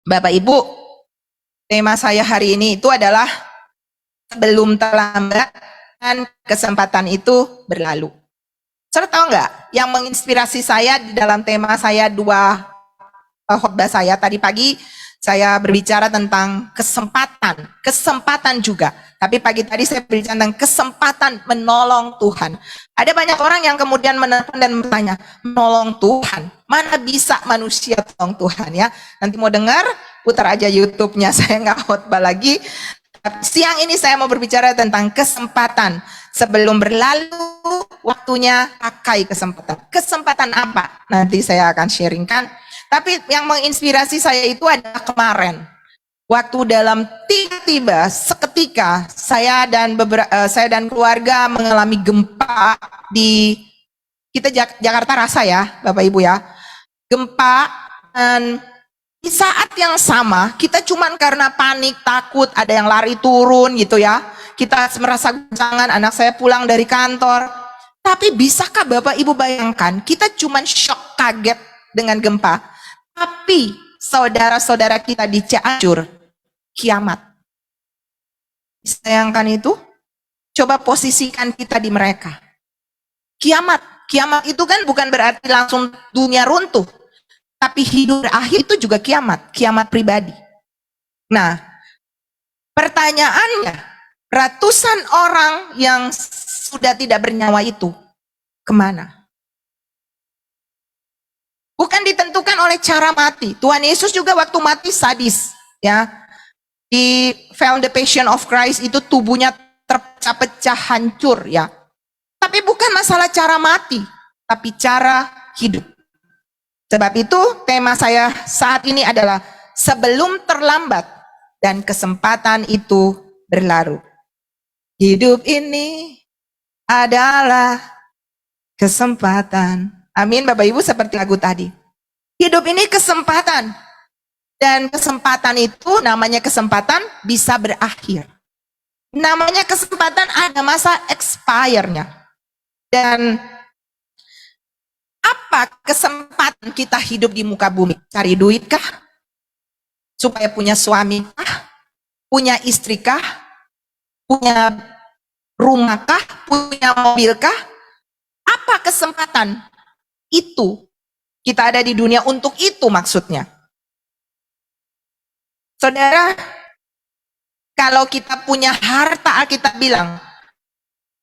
Bapak Ibu, tema saya hari ini itu adalah sebelum terlambat dan kesempatan itu berlalu. Saudara tahu nggak yang menginspirasi saya di dalam tema saya dua khotbah saya tadi pagi? Saya berbicara tentang kesempatan juga. Tapi pagi tadi saya berbicara tentang kesempatan menolong Tuhan. Ada banyak orang yang kemudian menelpon dan bertanya, menolong Tuhan, mana bisa manusia tolong Tuhan ya? Nanti mau dengar, putar aja YouTube-nya, saya nggak khotbah lagi. Siang ini saya mau berbicara tentang kesempatan. Sebelum berlalu, waktunya pakai kesempatan. Kesempatan apa? Nanti saya akan sharingkan. Tapi yang menginspirasi saya itu adalah kemarin. Waktu dalam tiba-tiba seketika saya dan keluarga mengalami gempa di Jakarta Rasa ya, Bapak Ibu ya. Gempa, dan di saat yang sama kita cuman karena panik, takut, ada yang lari turun gitu ya. Kita merasa goncangan, anak saya pulang dari kantor. Tapi bisakah Bapak Ibu bayangkan kita cuman shock, kaget dengan gempa. Tapi saudara-saudara kita di Cianjur, kiamat. Sayangkan itu, coba posisikan kita di mereka. Kiamat itu kan bukan berarti langsung dunia runtuh. Tapi hidup berakhir itu juga kiamat pribadi. Nah, pertanyaannya, ratusan orang yang sudah tidak bernyawa itu, kemana? Bukan ditentukan oleh cara mati. Tuhan Yesus juga waktu mati sadis, ya. Di Film The Passion of Christ itu tubuhnya terpecah-pecah, hancur, ya. Tapi bukan masalah cara mati, tapi cara hidup. Sebab itu tema saya saat ini adalah sebelum terlambat dan kesempatan itu berlalu. Hidup ini adalah kesempatan. Amin Bapak Ibu, seperti lagu tadi. Hidup ini kesempatan. Dan kesempatan itu namanya kesempatan bisa berakhir. Namanya kesempatan ada masa expire-nya. Dan apa kesempatan kita hidup di muka bumi? Cari duit kah? Supaya punya suami kah? Punya istri kah? Punya rumah kah? Punya mobil kah? Apa kesempatan itu? Kita ada di dunia untuk itu maksudnya. Saudara, kalau kita punya harta, Alkitab bilang,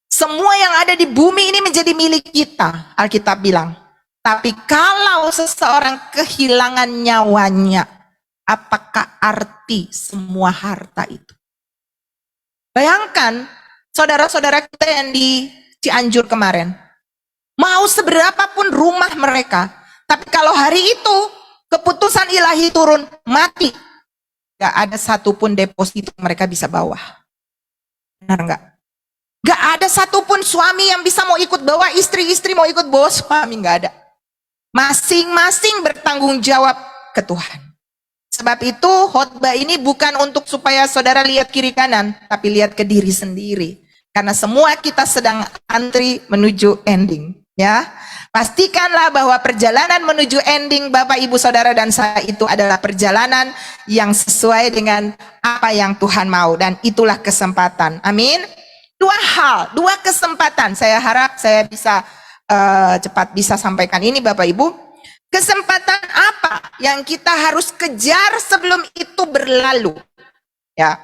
semua yang ada di bumi ini menjadi milik kita, Alkitab bilang. Tapi kalau seseorang kehilangan nyawanya, apakah arti semua harta itu? Bayangkan, saudara-saudara kita yang di Cianjur kemarin, mau seberapapun rumah mereka, tapi kalau hari itu keputusan ilahi turun, mati, gak ada satupun deposito mereka bisa bawa. Benar gak? Gak ada satupun suami yang bisa mau ikut bawa istri mau ikut bawa suami, gak ada. Masing-masing bertanggung jawab ke Tuhan. Sebab itu khotbah ini bukan untuk supaya saudara lihat kiri kanan, tapi lihat ke diri sendiri. Karena semua kita sedang antri menuju ending. Ya, pastikanlah bahwa perjalanan menuju ending Bapak Ibu Saudara dan saya itu adalah perjalanan yang sesuai dengan apa yang Tuhan mau, dan itulah kesempatan. Amin. Dua kesempatan. Saya harap saya bisa cepat bisa sampaikan ini Bapak Ibu. Kesempatan apa yang kita harus kejar sebelum itu berlalu? Ya.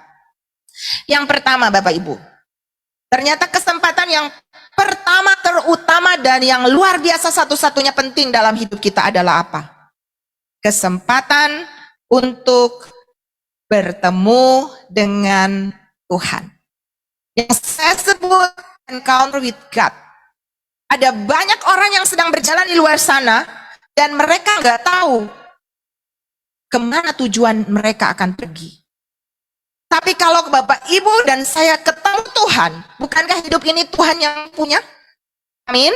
Yang pertama Bapak Ibu, ternyata kesempatan yang pertama, terutama, dan yang luar biasa satu-satunya penting dalam hidup kita adalah apa? Kesempatan untuk bertemu dengan Tuhan. Yang saya sebut encounter with God. Ada banyak orang yang sedang berjalan di luar sana dan mereka nggak tahu kemana tujuan mereka akan pergi. Tapi kalau Bapak Ibu dan saya ketemu Tuhan, bukankah hidup ini Tuhan yang punya? Amin.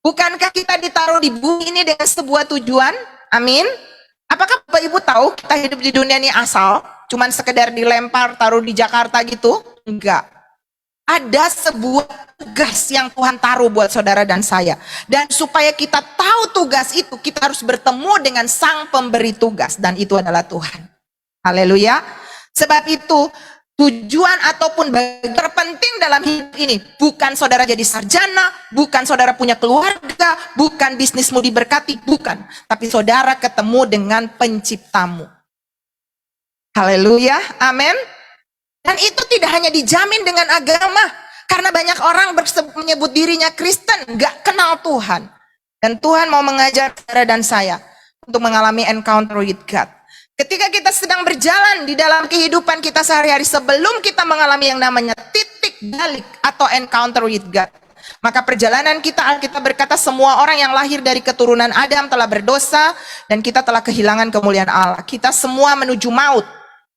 Bukankah kita ditaruh di bumi ini dengan sebuah tujuan? Amin. Apakah Bapak Ibu tahu kita hidup di dunia ini asal? Cuman sekedar dilempar, taruh di Jakarta gitu? Enggak. Ada sebuah tugas yang Tuhan taruh buat saudara dan saya. Dan supaya kita tahu tugas itu, kita harus bertemu dengan sang pemberi tugas. Dan itu adalah Tuhan. Haleluya. Sebab itu tujuan ataupun bagian terpenting dalam hidup ini bukan saudara jadi sarjana, bukan saudara punya keluarga, bukan bisnismu diberkati, bukan. Tapi saudara ketemu dengan penciptamu. Haleluya, amin. Dan itu tidak hanya dijamin dengan agama, karena banyak orang menyebut dirinya Kristen, gak kenal Tuhan. Dan Tuhan mau mengajar saudara dan saya untuk mengalami encounter with God. Ketika kita sedang berjalan di dalam kehidupan kita sehari-hari, sebelum kita mengalami yang namanya titik balik atau encounter with God, maka perjalanan kita, Alkitab berkata semua orang yang lahir dari keturunan Adam telah berdosa dan kita telah kehilangan kemuliaan Allah. Kita semua menuju maut.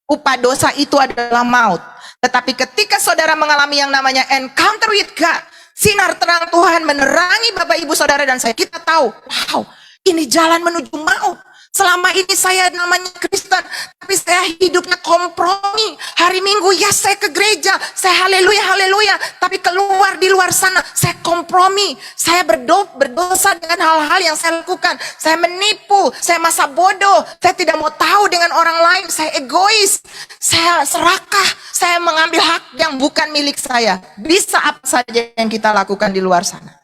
Upah dosa itu adalah maut. Tetapi ketika saudara mengalami yang namanya encounter with God, sinar terang Tuhan menerangi Bapak Ibu Saudara dan saya, kita tahu, wow, ini jalan menuju maut. Selama ini saya namanya Kristen, tapi saya hidupnya kompromi. Hari Minggu ya saya ke gereja, saya haleluya, haleluya. Tapi keluar di luar sana, saya kompromi. Saya berdosa dengan hal-hal yang saya lakukan. Saya menipu, saya masa bodoh. Saya tidak mau tahu dengan orang lain, saya egois. Saya serakah, saya mengambil hak yang bukan milik saya. Bisa apa saja yang kita lakukan di luar sana.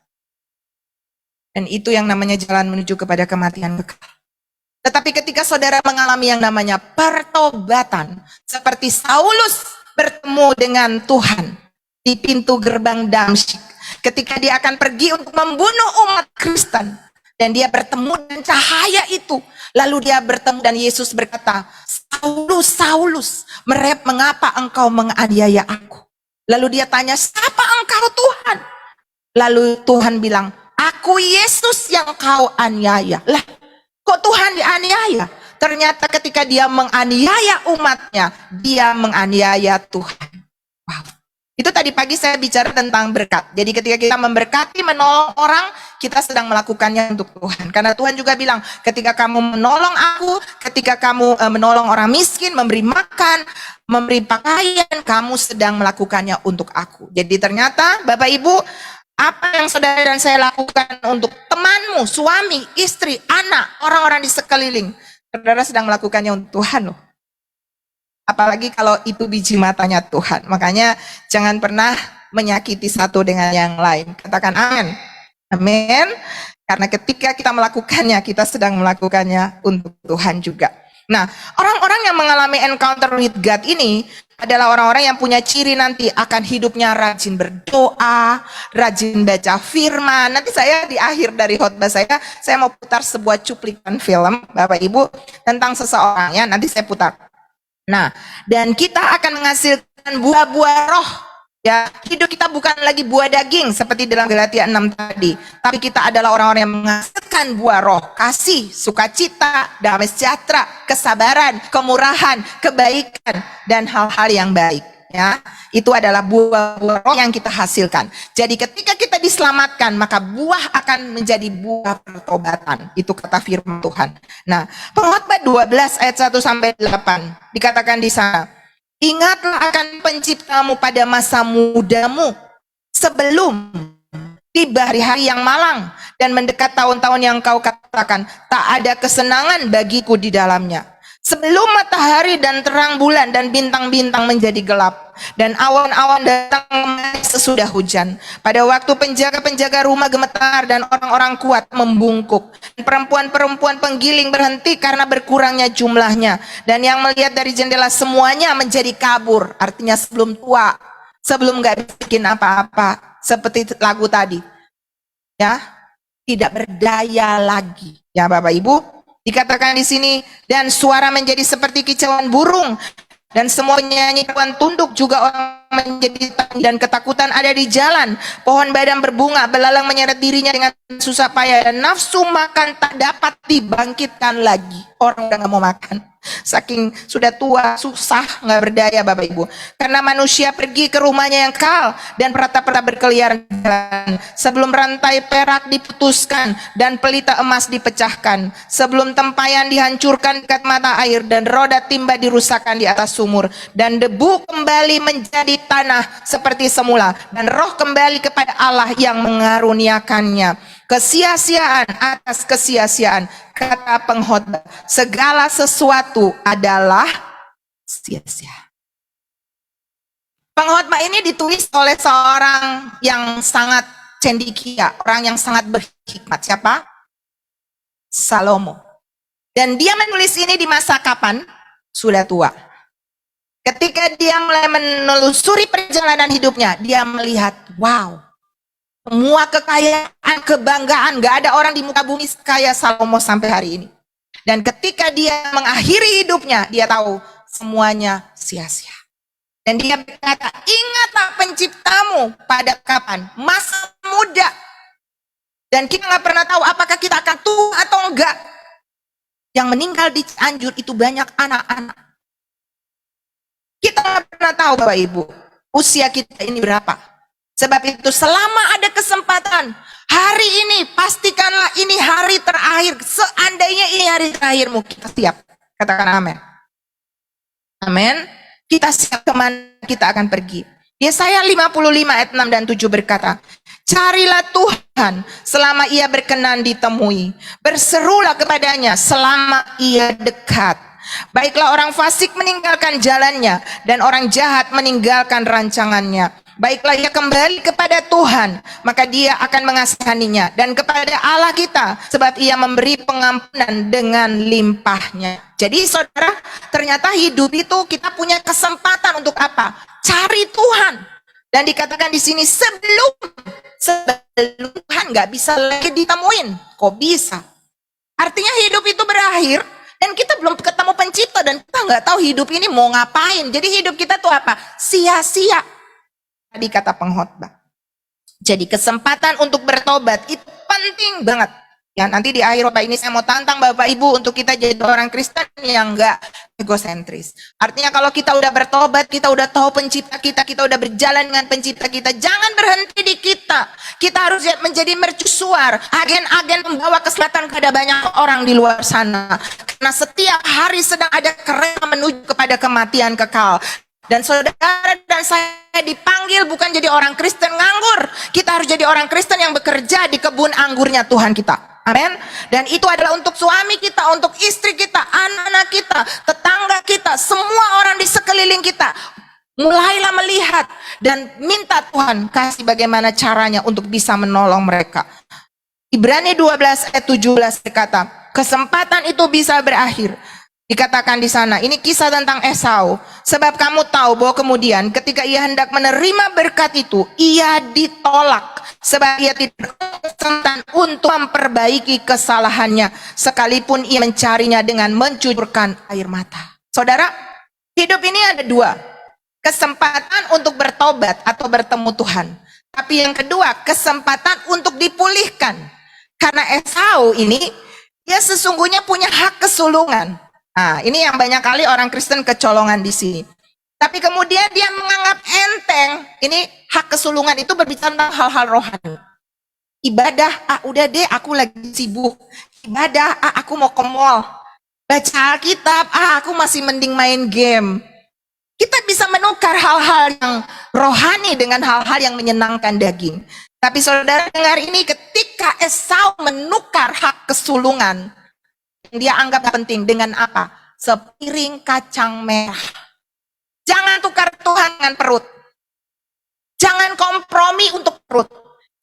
Dan itu yang namanya jalan menuju kepada kematian kekal. Tetapi ketika saudara mengalami yang namanya pertobatan, seperti Saulus bertemu dengan Tuhan di pintu gerbang Damsyik, ketika dia akan pergi untuk membunuh umat Kristen, dan dia bertemu dengan cahaya itu, lalu dia bertemu dan Yesus berkata, Saulus, Saulus, mengapa engkau menganiaya aku? Lalu dia tanya, siapa engkau Tuhan? Lalu Tuhan bilang, aku Yesus yang kau aniaya. Lah, kok Tuhan dianiaya? Ternyata ketika dia menganiaya umatnya, dia menganiaya Tuhan. Wow. Itu tadi pagi saya bicara tentang berkat. Jadi ketika kita memberkati, menolong orang, kita sedang melakukannya untuk Tuhan. Karena Tuhan juga bilang, ketika kamu menolong aku, ketika kamu menolong orang miskin, memberi makan, memberi pakaian, kamu sedang melakukannya untuk aku. Jadi ternyata Bapak Ibu, apa yang saudara dan saya lakukan untuk temanmu, suami, istri, anak, orang-orang di sekeliling, saudara sedang melakukannya untuk Tuhan loh. Apalagi kalau itu biji matanya Tuhan. Makanya jangan pernah menyakiti satu dengan yang lain. Katakan amin. Amin. Karena ketika kita melakukannya, kita sedang melakukannya untuk Tuhan juga. Nah, orang-orang yang mengalami encounter with God ini adalah orang-orang yang punya ciri nanti akan hidupnya rajin berdoa, rajin baca firman. Nanti saya di akhir dari khotbah saya mau putar sebuah cuplikan film, Bapak Ibu, tentang seseorang ya, nanti saya putar. Nah, dan kita akan menghasilkan buah-buah roh. Ya, hidup kita bukan lagi buah daging seperti dalam Galatia 6 tadi, tapi kita adalah orang-orang yang menghasilkan buah roh, kasih, sukacita, damai sejahtera, kesabaran, kemurahan, kebaikan, dan hal-hal yang baik. Ya, itu adalah buah-buah roh yang kita hasilkan. Jadi ketika kita diselamatkan, maka buah akan menjadi buah pertobatan. Itu kata firman Tuhan. Nah, Pengkhotbah 12 ayat 1 sampai 8 dikatakan di sana, ingatlah akan penciptamu pada masa mudamu, sebelum tiba hari-hari yang malang dan mendekat tahun-tahun yang kau katakan, tak ada kesenangan bagiku di dalamnya. Sebelum matahari dan terang bulan dan bintang-bintang menjadi gelap, dan awan-awan datang sesudah hujan. Pada waktu penjaga-penjaga rumah gemetar dan orang-orang kuat membungkuk. Perempuan-perempuan penggiling berhenti karena berkurangnya jumlahnya. Dan yang melihat dari jendela semuanya menjadi kabur. Artinya sebelum tua, sebelum gak bikin apa-apa. Seperti lagu tadi. Ya, tidak berdaya lagi. Ya Bapak Ibu. Dikatakan di sini, dan suara menjadi seperti kicauan burung, dan semua penyanyi hewan tunduk juga orang menjadi takut, dan ketakutan ada di jalan. Pohon badam berbunga, belalang menyeret dirinya dengan susah payah, dan nafsu makan tak dapat dibangkitkan lagi. Orang udah gak mau makan, saking sudah tua, susah, gak berdaya Bapak Ibu. Karena manusia pergi ke rumahnya yang kekal, dan perata-perata berkeliaran sebelum rantai perak diputuskan dan pelita emas dipecahkan, sebelum tempayan dihancurkan dekat mata air, dan roda timba dirusakkan di atas sumur, dan debu kembali menjadi tanah seperti semula, dan roh kembali kepada Allah yang mengaruniakannya. Kesia-siaan atas kesia-siaan, kata pengkhotbah, segala sesuatu adalah sia-sia. Pengkhotbah ini ditulis oleh seorang yang sangat cendekia, orang yang sangat berhikmat. Siapa? Salomo. Dan dia menulis ini di masa kapan? Sudah tua. Ketika dia mulai menelusuri perjalanan hidupnya, dia melihat, wow, semua kekayaan, kebanggaan, gak ada orang di muka bumi kaya Salomo sampai hari ini. Dan ketika dia mengakhiri hidupnya, dia tahu semuanya sia-sia. Dan dia berkata, ingatlah penciptamu pada kapan? Masa muda. Dan kita nggak pernah tahu apakah kita akan tua atau enggak. Yang meninggal di Cianjur itu banyak anak-anak. Kita nggak pernah tahu Bapak Ibu, usia kita ini berapa. Sebab itu selama ada kesempatan, hari ini pastikanlah ini hari terakhir. Seandainya ini hari terakhirmu, kita siap. Katakan amin. Amin. Kita siap kemana kita akan pergi. Yesaya 55 ayat 6 dan 7 berkata, carilah Tuhan selama ia berkenan ditemui. Berserulah kepadanya selama ia dekat. Baiklah orang fasik meninggalkan jalannya dan orang jahat meninggalkan rancangannya. Baiklah ia kembali kepada Tuhan, maka dia akan mengasihaninya, dan kepada Allah kita, sebab ia memberi pengampunan dengan limpahnya. Jadi saudara, ternyata hidup itu kita punya kesempatan untuk apa? Cari Tuhan. Dan dikatakan di sini sebelum Tuhan nggak bisa lagi ditemuin. Kok bisa? Artinya hidup itu berakhir dan kita belum ketemu pencipta dan kita nggak tahu hidup ini mau ngapain. Jadi hidup kita tuh apa? Sia-sia. Tadi kata pengkhotbah. Jadi kesempatan untuk bertobat itu penting banget. Ya, nanti di akhir khotbah ini saya mau tantang Bapak Ibu untuk kita jadi orang Kristen yang enggak egosentris. Artinya kalau kita udah bertobat, kita udah tahu pencipta kita, kita udah berjalan dengan pencipta kita, jangan berhenti di kita. Kita harus menjadi mercusuar, agen-agen membawa keselamatan kepada banyak orang di luar sana. Karena setiap hari sedang ada kereta menuju kepada kematian kekal. Dan saudara dan saya dipanggil bukan jadi orang Kristen nganggur. Kita harus jadi orang Kristen yang bekerja di kebun anggurnya Tuhan kita. Amin. Dan itu adalah untuk suami kita, untuk istri kita, anak-anak kita, tetangga kita, semua orang di sekeliling kita. Mulailah melihat dan minta Tuhan kasih bagaimana caranya untuk bisa menolong mereka. Ibrani 12 ayat 17 berkata, kesempatan itu bisa berakhir. Dikatakan di sana, ini kisah tentang Esau. Sebab kamu tahu bahwa kemudian ketika ia hendak menerima berkat itu, ia ditolak. Sebab ia tidak berkesempatan untuk memperbaiki kesalahannya, sekalipun ia mencarinya dengan mencucurkan air mata. Saudara, hidup ini ada dua. Kesempatan untuk bertobat atau bertemu Tuhan. Tapi yang kedua, kesempatan untuk dipulihkan. Karena Esau ini, dia sesungguhnya punya hak kesulungan. Nah, ini yang banyak kali orang Kristen kecolongan di sini. Tapi kemudian dia menganggap enteng. Ini hak kesulungan itu berbicara tentang hal-hal rohani. Ibadah, udah deh aku lagi sibuk. Ibadah, aku mau ke mall. Baca Alkitab, aku masih mending main game. Kita bisa menukar hal-hal yang rohani dengan hal-hal yang menyenangkan daging. Tapi saudara dengar ini, ketika Esau menukar hak kesulungan, dia anggap penting dengan apa? Sepiring kacang merah. Jangan tukar Tuhan dengan perut. Jangan kompromi untuk perut.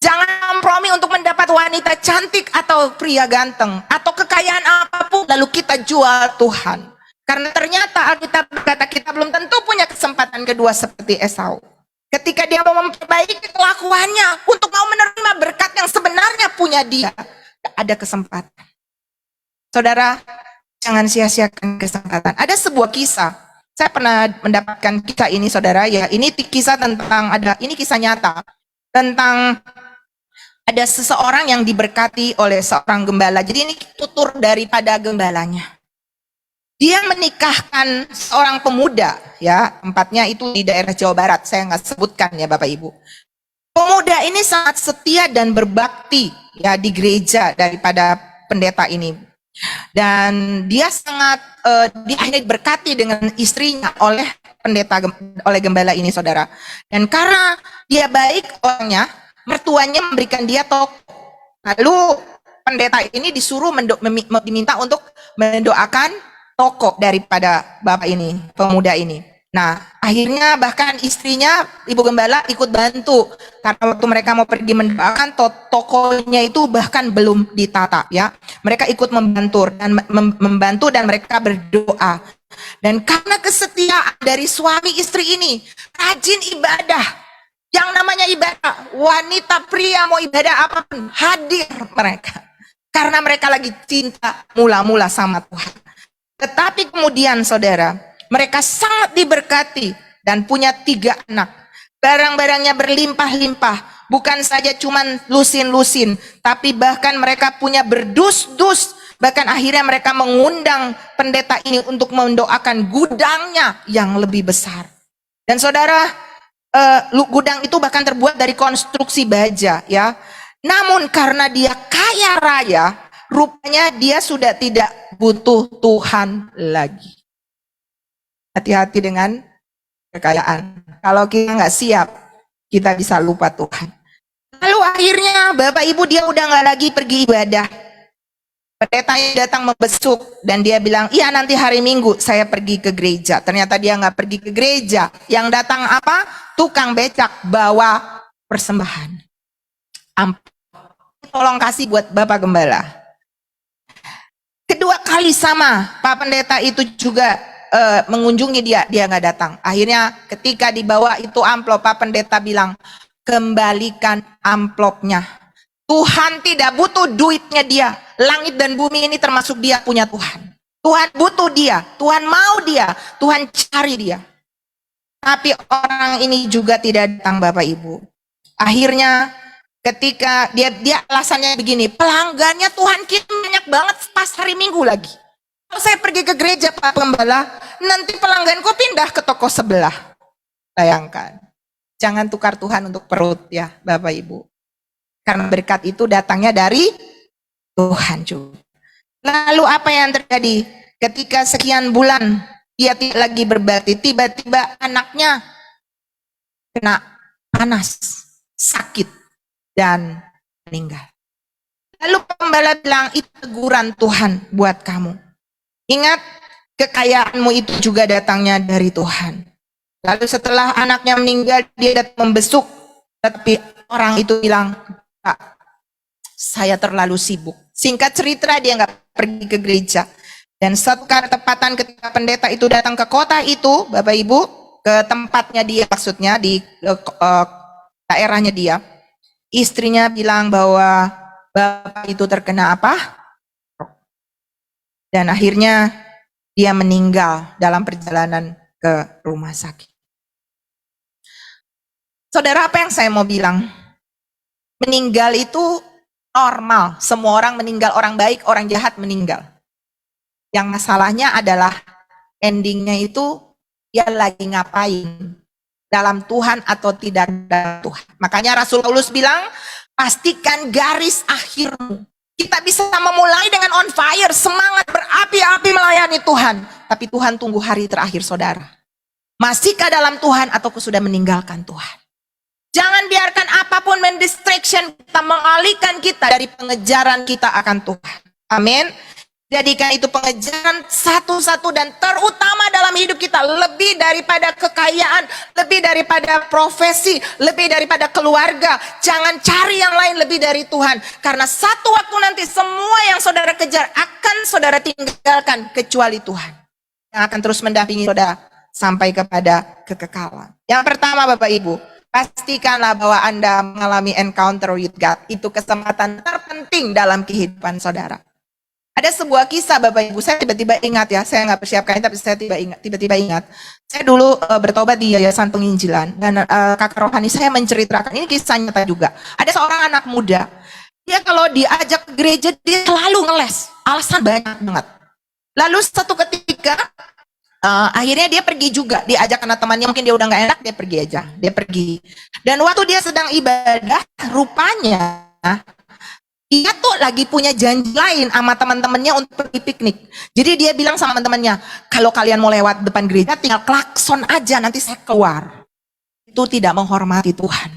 Jangan kompromi untuk mendapat wanita cantik atau pria ganteng. Atau kekayaan apapun lalu kita jual Tuhan. Karena ternyata Alkitab berkata kita belum tentu punya kesempatan kedua seperti Esau. Ketika dia mau memperbaiki kelakuannya untuk mau menerima berkat yang sebenarnya punya dia. Ada kesempatan. Saudara, jangan sia-siakan kesempatan. Ada sebuah kisah. Saya pernah mendapatkan kisah ini, saudara. Ya, ini kisah tentang ini kisah nyata tentang ada seseorang yang diberkati oleh seorang gembala. Jadi ini tutur daripada gembalanya. Dia menikahkan seorang pemuda, ya, tempatnya itu di daerah Jawa Barat. Saya nggak sebutkan ya, Bapak Ibu. Pemuda ini sangat setia dan berbakti, ya, di gereja daripada pendeta ini. Dan dia sangat dia akhirnya diberkati dengan istrinya oleh oleh gembala ini, saudara. Dan karena dia baik orangnya, mertuanya memberikan dia toko. Lalu pendeta ini disuruh diminta untuk mendoakan toko daripada bapak ini, pemuda ini. Nah, akhirnya bahkan istrinya, Ibu Gembala, ikut bantu. Karena waktu mereka mau pergi mendoakan, tokonya itu bahkan belum ditata ya. Mereka ikut membantu dan mereka berdoa. Dan karena kesetiaan dari suami istri ini, rajin ibadah. Yang namanya ibadah, wanita pria mau ibadah apapun, hadir mereka. Karena mereka lagi cinta mula-mula sama Tuhan. Tetapi kemudian saudara, mereka sangat diberkati dan punya 3 anak. Barang-barangnya berlimpah-limpah. Bukan saja cuman lusin-lusin, tapi bahkan mereka punya berdus-dus. Bahkan akhirnya mereka mengundang pendeta ini untuk mendoakan gudangnya yang lebih besar. Dan saudara, gudang itu bahkan terbuat dari konstruksi baja ya. Namun karena dia kaya raya, rupanya dia sudah tidak butuh Tuhan lagi. Hati-hati dengan kekayaan. Kalau kita nggak siap, kita bisa lupa Tuhan. Lalu akhirnya Bapak Ibu dia udah nggak lagi pergi ibadah. Pendetanya datang membesuk dan dia bilang, iya nanti hari Minggu saya pergi ke gereja. Ternyata dia nggak pergi ke gereja. Yang datang apa? Tukang becak bawa persembahan. Tolong kasih buat Bapak Gembala. Kedua kali sama, Pak Pendeta itu juga mengunjungi dia nggak datang. Akhirnya ketika dibawa itu amplop, Pak Pendeta bilang, kembalikan amplopnya. Tuhan tidak butuh duitnya dia. Langit dan bumi ini termasuk dia punya Tuhan. Tuhan butuh dia, Tuhan mau dia, Tuhan cari dia. Tapi orang ini juga tidak datang Bapak Ibu. Akhirnya ketika dia alasannya begini, pelanggannya Tuhan kita banyak banget pas hari Minggu lagi. Kalau saya pergi ke gereja Pak Gembala, nanti pelangganku pindah ke toko sebelah. Bayangkan. Jangan tukar Tuhan untuk perut ya Bapak Ibu. Karena berkat itu datangnya dari Tuhan juga. Lalu apa yang terjadi? Ketika sekian bulan dia tidak lagi berbakti, tiba-tiba anaknya kena panas, sakit, dan meninggal. Lalu pembala bilang, itu teguran Tuhan buat kamu. Ingat, kekayaanmu itu juga datangnya dari Tuhan. Lalu setelah anaknya meninggal, dia datang membesuk. Tapi orang itu bilang, Pak, saya terlalu sibuk. Singkat cerita, dia nggak pergi ke gereja. Dan satu kali tepatan ketika pendeta itu datang ke kota itu, Bapak Ibu, ke tempatnya dia, maksudnya di daerahnya dia, istrinya bilang bahwa Bapak itu terkena apa? Dan akhirnya dia meninggal dalam perjalanan ke rumah sakit. Saudara, apa yang saya mau bilang? Meninggal itu normal. Semua orang meninggal, orang baik, orang jahat meninggal. Yang masalahnya adalah endingnya itu dia lagi ngapain? Dalam Tuhan atau tidak dalam Tuhan. Makanya Rasul Paulus bilang, pastikan garis akhirmu. Kita bisa memulai dengan on fire, semangat berapi-api melayani Tuhan. Tapi Tuhan tunggu hari terakhir saudara. Masihkah dalam Tuhan atau sudah meninggalkan Tuhan? Jangan biarkan apapun mendistraction kita, mengalihkan kita dari pengejaran kita akan Tuhan. Amin. Jadikan itu pengejaran satu-satu dan terutama dalam hidup kita. Lebih daripada kekayaan, lebih daripada profesi, lebih daripada keluarga. Jangan cari yang lain lebih dari Tuhan. Karena satu waktu nanti semua yang saudara kejar akan saudara tinggalkan kecuali Tuhan. Yang akan terus mendampingi saudara sampai kepada kekekalan. Yang pertama Bapak Ibu, pastikanlah bahwa Anda mengalami encounter with God. Itu kesempatan terpenting dalam kehidupan saudara. Ada sebuah kisah Bapak Ibu, saya tiba-tiba ingat ya, saya nggak persiapkan tapi saya tiba-tiba ingat. Saya dulu bertobat di Yayasan Penginjilan dan kakak rohani saya menceritakan, ini kisah nyata juga. Ada seorang anak muda, dia kalau diajak ke gereja dia selalu ngeles, alasan banyak banget. Lalu satu ketika akhirnya dia pergi juga, diajak karena temannya mungkin dia udah nggak enak, dia pergi aja, dia pergi. Dan waktu dia sedang ibadah, rupanya dia tuh lagi punya janji lain sama teman-temannya untuk pergi piknik. Jadi dia bilang sama teman-temannya, kalau kalian mau lewat depan gereja tinggal klakson aja, nanti saya keluar. Itu tidak menghormati Tuhan.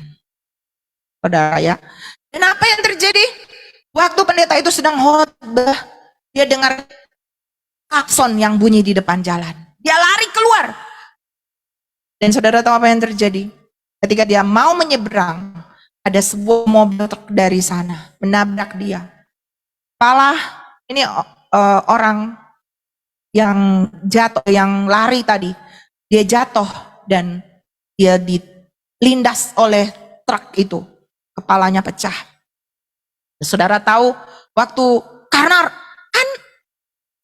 Saudara ya. Dan apa yang terjadi? Waktu pendeta itu sedang khotbah, dia dengar klakson yang bunyi di depan jalan. Dia lari keluar. Dan saudara tahu apa yang terjadi? Ketika dia mau menyeberang, ada sebuah mobil truk dari sana menabrak dia. Kepala ini orang yang jatuh, yang lari tadi, dia jatuh dan dia dilindas oleh truk itu. Kepalanya pecah. Saudara tahu waktu, karena kan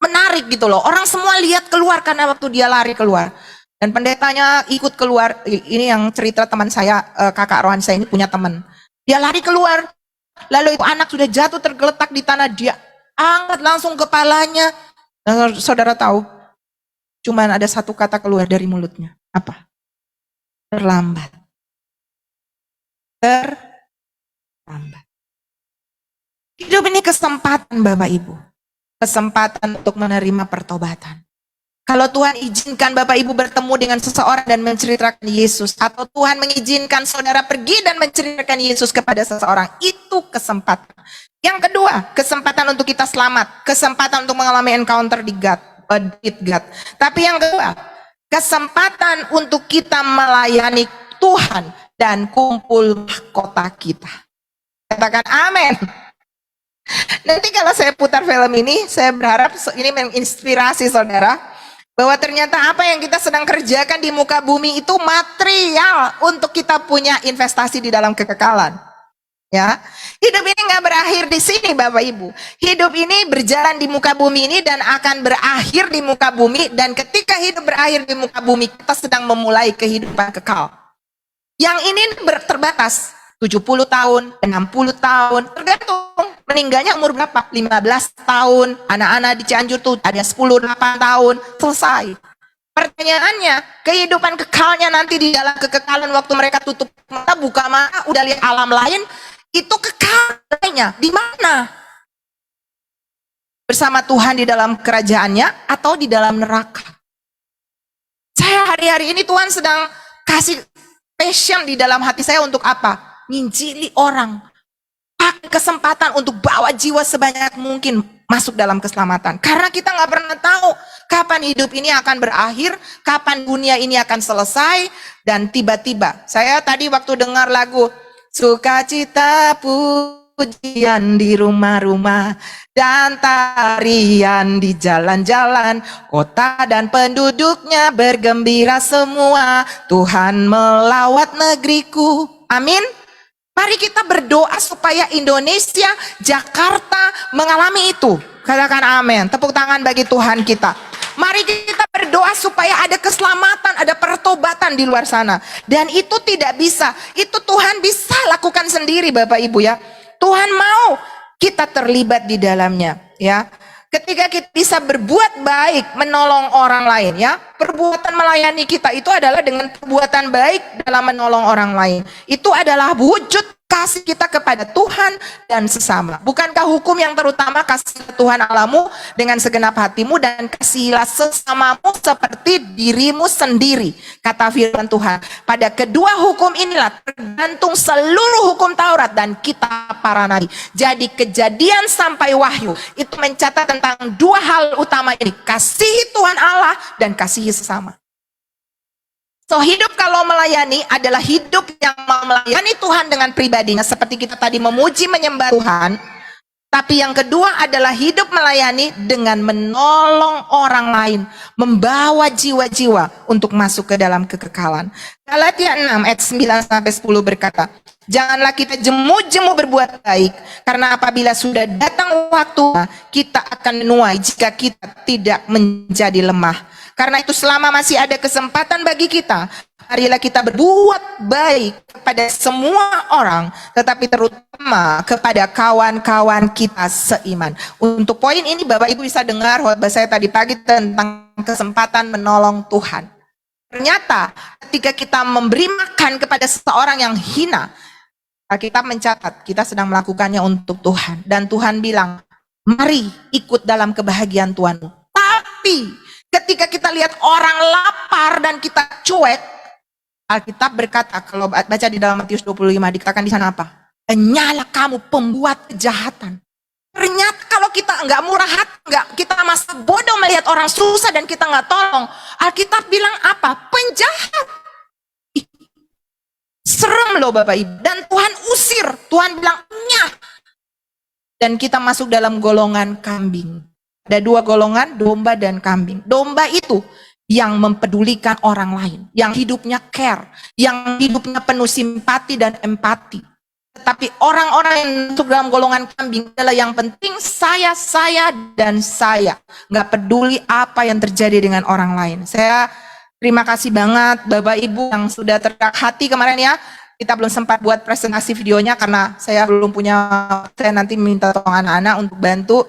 menarik gitu loh. Orang semua lihat keluar karena waktu dia lari keluar. Dan pendetanya ikut keluar. Ini yang cerita teman saya, kakak rohani saya ini punya teman. Dia lari keluar. Lalu itu anak sudah jatuh tergeletak di tanah. Dia angkat langsung kepalanya. Dan saudara tahu, cuman ada satu kata keluar dari mulutnya. Apa? Terlambat. Terlambat. Hidup ini kesempatan Bapak Ibu. Kesempatan untuk menerima pertobatan. Kalau Tuhan izinkan Bapak Ibu bertemu dengan seseorang dan menceritakan Yesus, atau Tuhan mengizinkan saudara pergi dan menceritakan Yesus kepada seseorang, itu kesempatan. Yang kedua, kesempatan untuk kita selamat, kesempatan untuk mengalami encounter di God. Tapi yang kedua, kesempatan untuk kita melayani Tuhan dan kumpul mahkota kita. Katakan amin. Nanti kalau saya putar film ini, saya berharap ini menginspirasi saudara, bahwa ternyata apa yang kita sedang kerjakan di muka bumi itu material untuk kita punya investasi di dalam kekekalan. Ya, hidup ini nggak berakhir di sini Bapak Ibu. Hidup ini berjalan di muka bumi ini dan akan berakhir di muka bumi. Dan ketika hidup berakhir di muka bumi, kita sedang memulai kehidupan kekal. Yang ini terbatas, 70 tahun, 60 tahun, tergantung meninggalnya umur berapa, 15 tahun, anak-anak di Cianjur tuh ada 10-8 tahun, selesai. Pertanyaannya, kehidupan kekalnya nanti di dalam kekekalan waktu mereka tutup mata, buka mata, udah lihat alam lain, itu kekalnya di mana? Bersama Tuhan di dalam kerajaannya atau di dalam neraka? Saya hari-hari ini Tuhan sedang kasih passion di dalam hati saya untuk apa? Nginjili orang. Pakai kesempatan untuk bawa jiwa sebanyak mungkin masuk dalam keselamatan. Karena kita nggak pernah tahu kapan hidup ini akan berakhir, kapan dunia ini akan selesai, dan tiba-tiba. Saya tadi waktu dengar lagu Sukacita pujian di rumah-rumah dan tarian di jalan-jalan, kota dan penduduknya bergembira semua, Tuhan melawat negeriku. Amin. Mari kita berdoa supaya Indonesia, Jakarta mengalami itu. Katakan amin. Tepuk tangan bagi Tuhan kita. Mari kita berdoa supaya ada keselamatan, ada pertobatan di luar sana. Dan itu tidak bisa. Itu Tuhan bisa lakukan sendiri Bapak Ibu ya. Tuhan mau kita terlibat di dalamnya ya. Ketika kita bisa berbuat baik, menolong orang lain ya. Perbuatan melayani kita itu adalah dengan perbuatan baik dalam menolong orang lain. Itu adalah wujud kasih kita kepada Tuhan dan sesama. Bukankah hukum yang terutama, kasih Tuhan Allahmu dengan segenap hatimu dan kasihilah sesamamu seperti dirimu sendiri, kata firman Tuhan. Pada kedua hukum inilah tergantung seluruh hukum Taurat dan kitab para nabi. Jadi Kejadian sampai Wahyu itu mencatat tentang dua hal utama ini, kasihi Tuhan Allah dan kasihi sesama. So hidup kalau melayani adalah hidup yang mau melayani Tuhan dengan pribadinya, seperti kita tadi memuji menyembah Tuhan. Tapi yang kedua adalah hidup melayani dengan menolong orang lain, membawa jiwa-jiwa untuk masuk ke dalam kekekalan. Galatia 6 ayat 9-10 berkata, janganlah kita jemu-jemu berbuat baik, karena apabila sudah datang waktu, kita akan menuai jika kita tidak menjadi lemah. Karena itu selama masih ada kesempatan bagi kita, marilah kita berbuat baik kepada semua orang, tetapi terutama kepada kawan-kawan kita seiman. Untuk poin ini Bapak Ibu bisa dengar khotbah saya tadi pagi tentang kesempatan menolong Tuhan. Ternyata ketika kita memberi makan kepada seseorang yang hina, kita mencatat kita sedang melakukannya untuk Tuhan. Dan Tuhan bilang, mari ikut dalam kebahagiaan Tuhanmu. Tapi ketika kita lihat orang lapar dan kita cuek, Alkitab berkata, kalau baca di dalam Matius 25, dikatakan di sana apa? Hanyalah kamu pembuat kejahatan. Ternyata kalau kita nggak murah hati, kita masa bodoh melihat orang susah dan kita nggak tolong, Alkitab bilang apa? Penjahat. Ih, serem loh Bapak Ibu. Dan Tuhan usir. Tuhan bilang, nyah. Dan kita masuk dalam golongan kambing. Ada dua golongan, domba dan kambing. Domba itu yang mempedulikan orang lain, yang hidupnya care, yang hidupnya penuh simpati dan empati. Tetapi orang-orang yang masuk dalam golongan kambing adalah yang penting saya, dan saya. Nggak peduli apa yang terjadi dengan orang lain. Saya terima kasih banget Bapak Ibu yang sudah tergerak hati kemarin ya. Kita belum sempat buat presentasi videonya karena saya belum punya, saya nanti minta tolong anak-anak untuk bantu.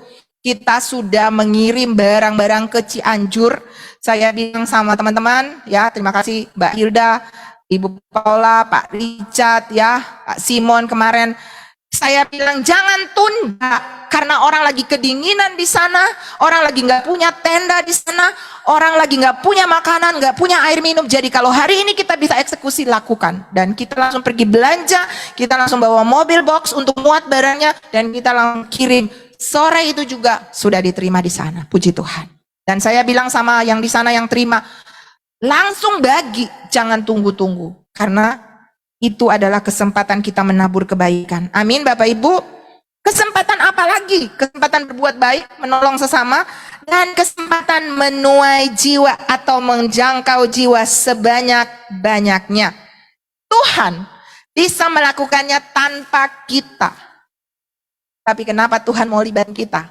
Kita sudah mengirim barang-barang ke Cianjur. Saya bilang sama teman-teman, ya terima kasih Mbak Hilda, Ibu Paula, Pak Richard, ya Pak Simon kemarin. Saya bilang jangan tunda, karena orang lagi kedinginan di sana, orang lagi nggak punya tenda di sana, orang lagi nggak punya makanan, nggak punya air minum. Jadi kalau hari ini kita bisa eksekusi, lakukan. Dan kita langsung pergi belanja, kita langsung bawa mobil box untuk muat barangnya, dan kita langsung kirim. Sore itu juga sudah diterima di sana, puji Tuhan. Dan saya bilang sama yang di sana yang terima, langsung bagi, jangan tunggu-tunggu. Karena itu adalah kesempatan kita menabur kebaikan. Amin Bapak Ibu. Kesempatan apa lagi? Kesempatan berbuat baik, menolong sesama, dan kesempatan menuai jiwa atau menjangkau jiwa sebanyak-banyaknya. Tuhan bisa melakukannya tanpa kita. Tapi kenapa Tuhan mau libat kita?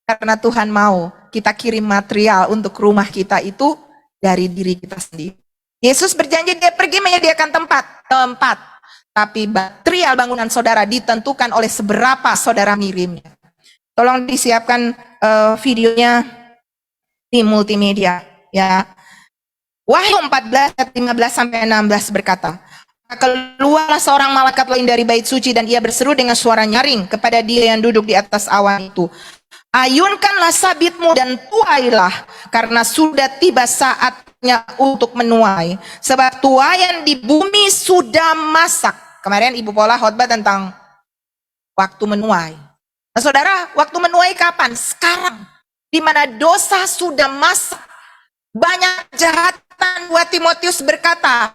Karena Tuhan mau kita kirim material untuk rumah kita itu dari diri kita sendiri. Yesus berjanji dia pergi menyediakan tempat. Tapi material bangunan saudara ditentukan oleh seberapa saudara ngirimnya. Tolong disiapkan videonya di multimedia. Ya. Wahyu 14 ayat 15 sampai 16 berkata, keluarlah seorang malaikat lain dari bait suci dan ia berseru dengan suara nyaring kepada dia yang duduk di atas awan itu. Ayunkanlah sabitmu dan tuailah, karena sudah tiba saatnya untuk menuai. Sebab tuaian di bumi sudah masak. Kemarin Ibu Paula khotbah tentang waktu menuai. Nah, saudara, waktu menuai kapan? Sekarang. Di mana dosa sudah masak. Banyak kejahatan. 2 Timotius berkata,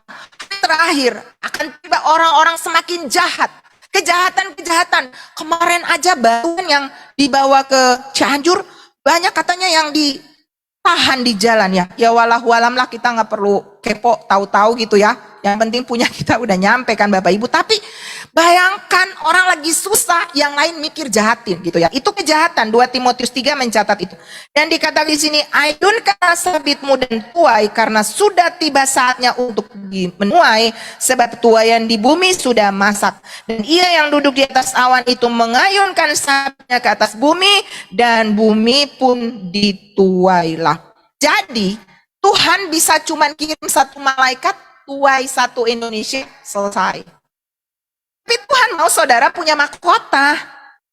terakhir akan tiba orang-orang semakin jahat. Kejahatan-kejahatan. Kemarin aja bantuan yang dibawa ke Cianjur, banyak katanya yang ditahan di jalan ya. Ya walau-alam lah, kita nggak perlu kepo tahu-tahu gitu ya. Yang penting punya kita udah nyampe kan Bapak Ibu. Tapi bayangkan orang lagi susah, yang lain mikir jahatin gitu ya. Itu kejahatan. 2 Timotius 3 mencatat itu. Dan dikatakan di sini, ayunkan sabitmu dan tuai, karena sudah tiba saatnya untuk menuai, sebab tuaian di bumi sudah masak. Dan ia yang duduk di atas awan itu mengayunkan sabitnya ke atas bumi, dan bumi pun dituailah. Jadi Tuhan bisa cuman kirim satu malaikat, tuai satu Indonesia, selesai. Tapi Tuhan mau saudara punya mahkota.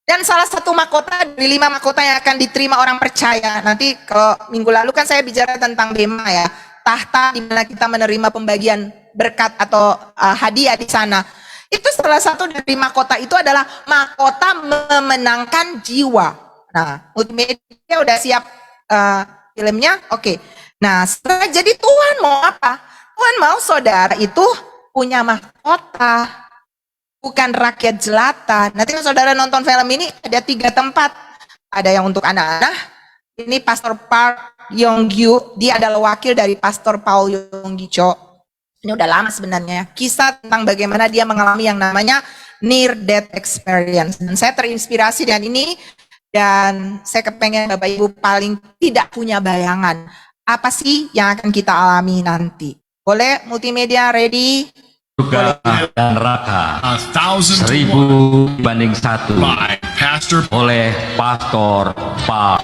Dan salah satu mahkota dari 5 mahkota yang akan diterima orang percaya. Nanti kalau minggu lalu kan saya bicara tentang bema ya. Tahta di mana kita menerima pembagian berkat atau hadiah di sana. Itu salah satu dari mahkota itu adalah mahkota memenangkan jiwa. Nah, multimedia udah siap filmnya? Oke. Nah, jadi Tuhan mau apa? Tuhan mau saudara itu punya mahkota, bukan rakyat jelata. Nanti saudara nonton film ini ada 3 tempat. Ada yang untuk anak-anak. Ini Pastor Park Yong-gyu, dia adalah wakil dari Pastor Paul Yong-gi-cho. Ini udah lama sebenarnya. Kisah tentang bagaimana dia mengalami yang namanya near death experience. Dan saya terinspirasi dengan ini, dan saya kepengen Bapak Ibu paling tidak punya bayangan apa sih yang akan kita alami nanti. Boleh multimedia ready? Surga dan neraka 1000 banding 1 oleh Pastor Park.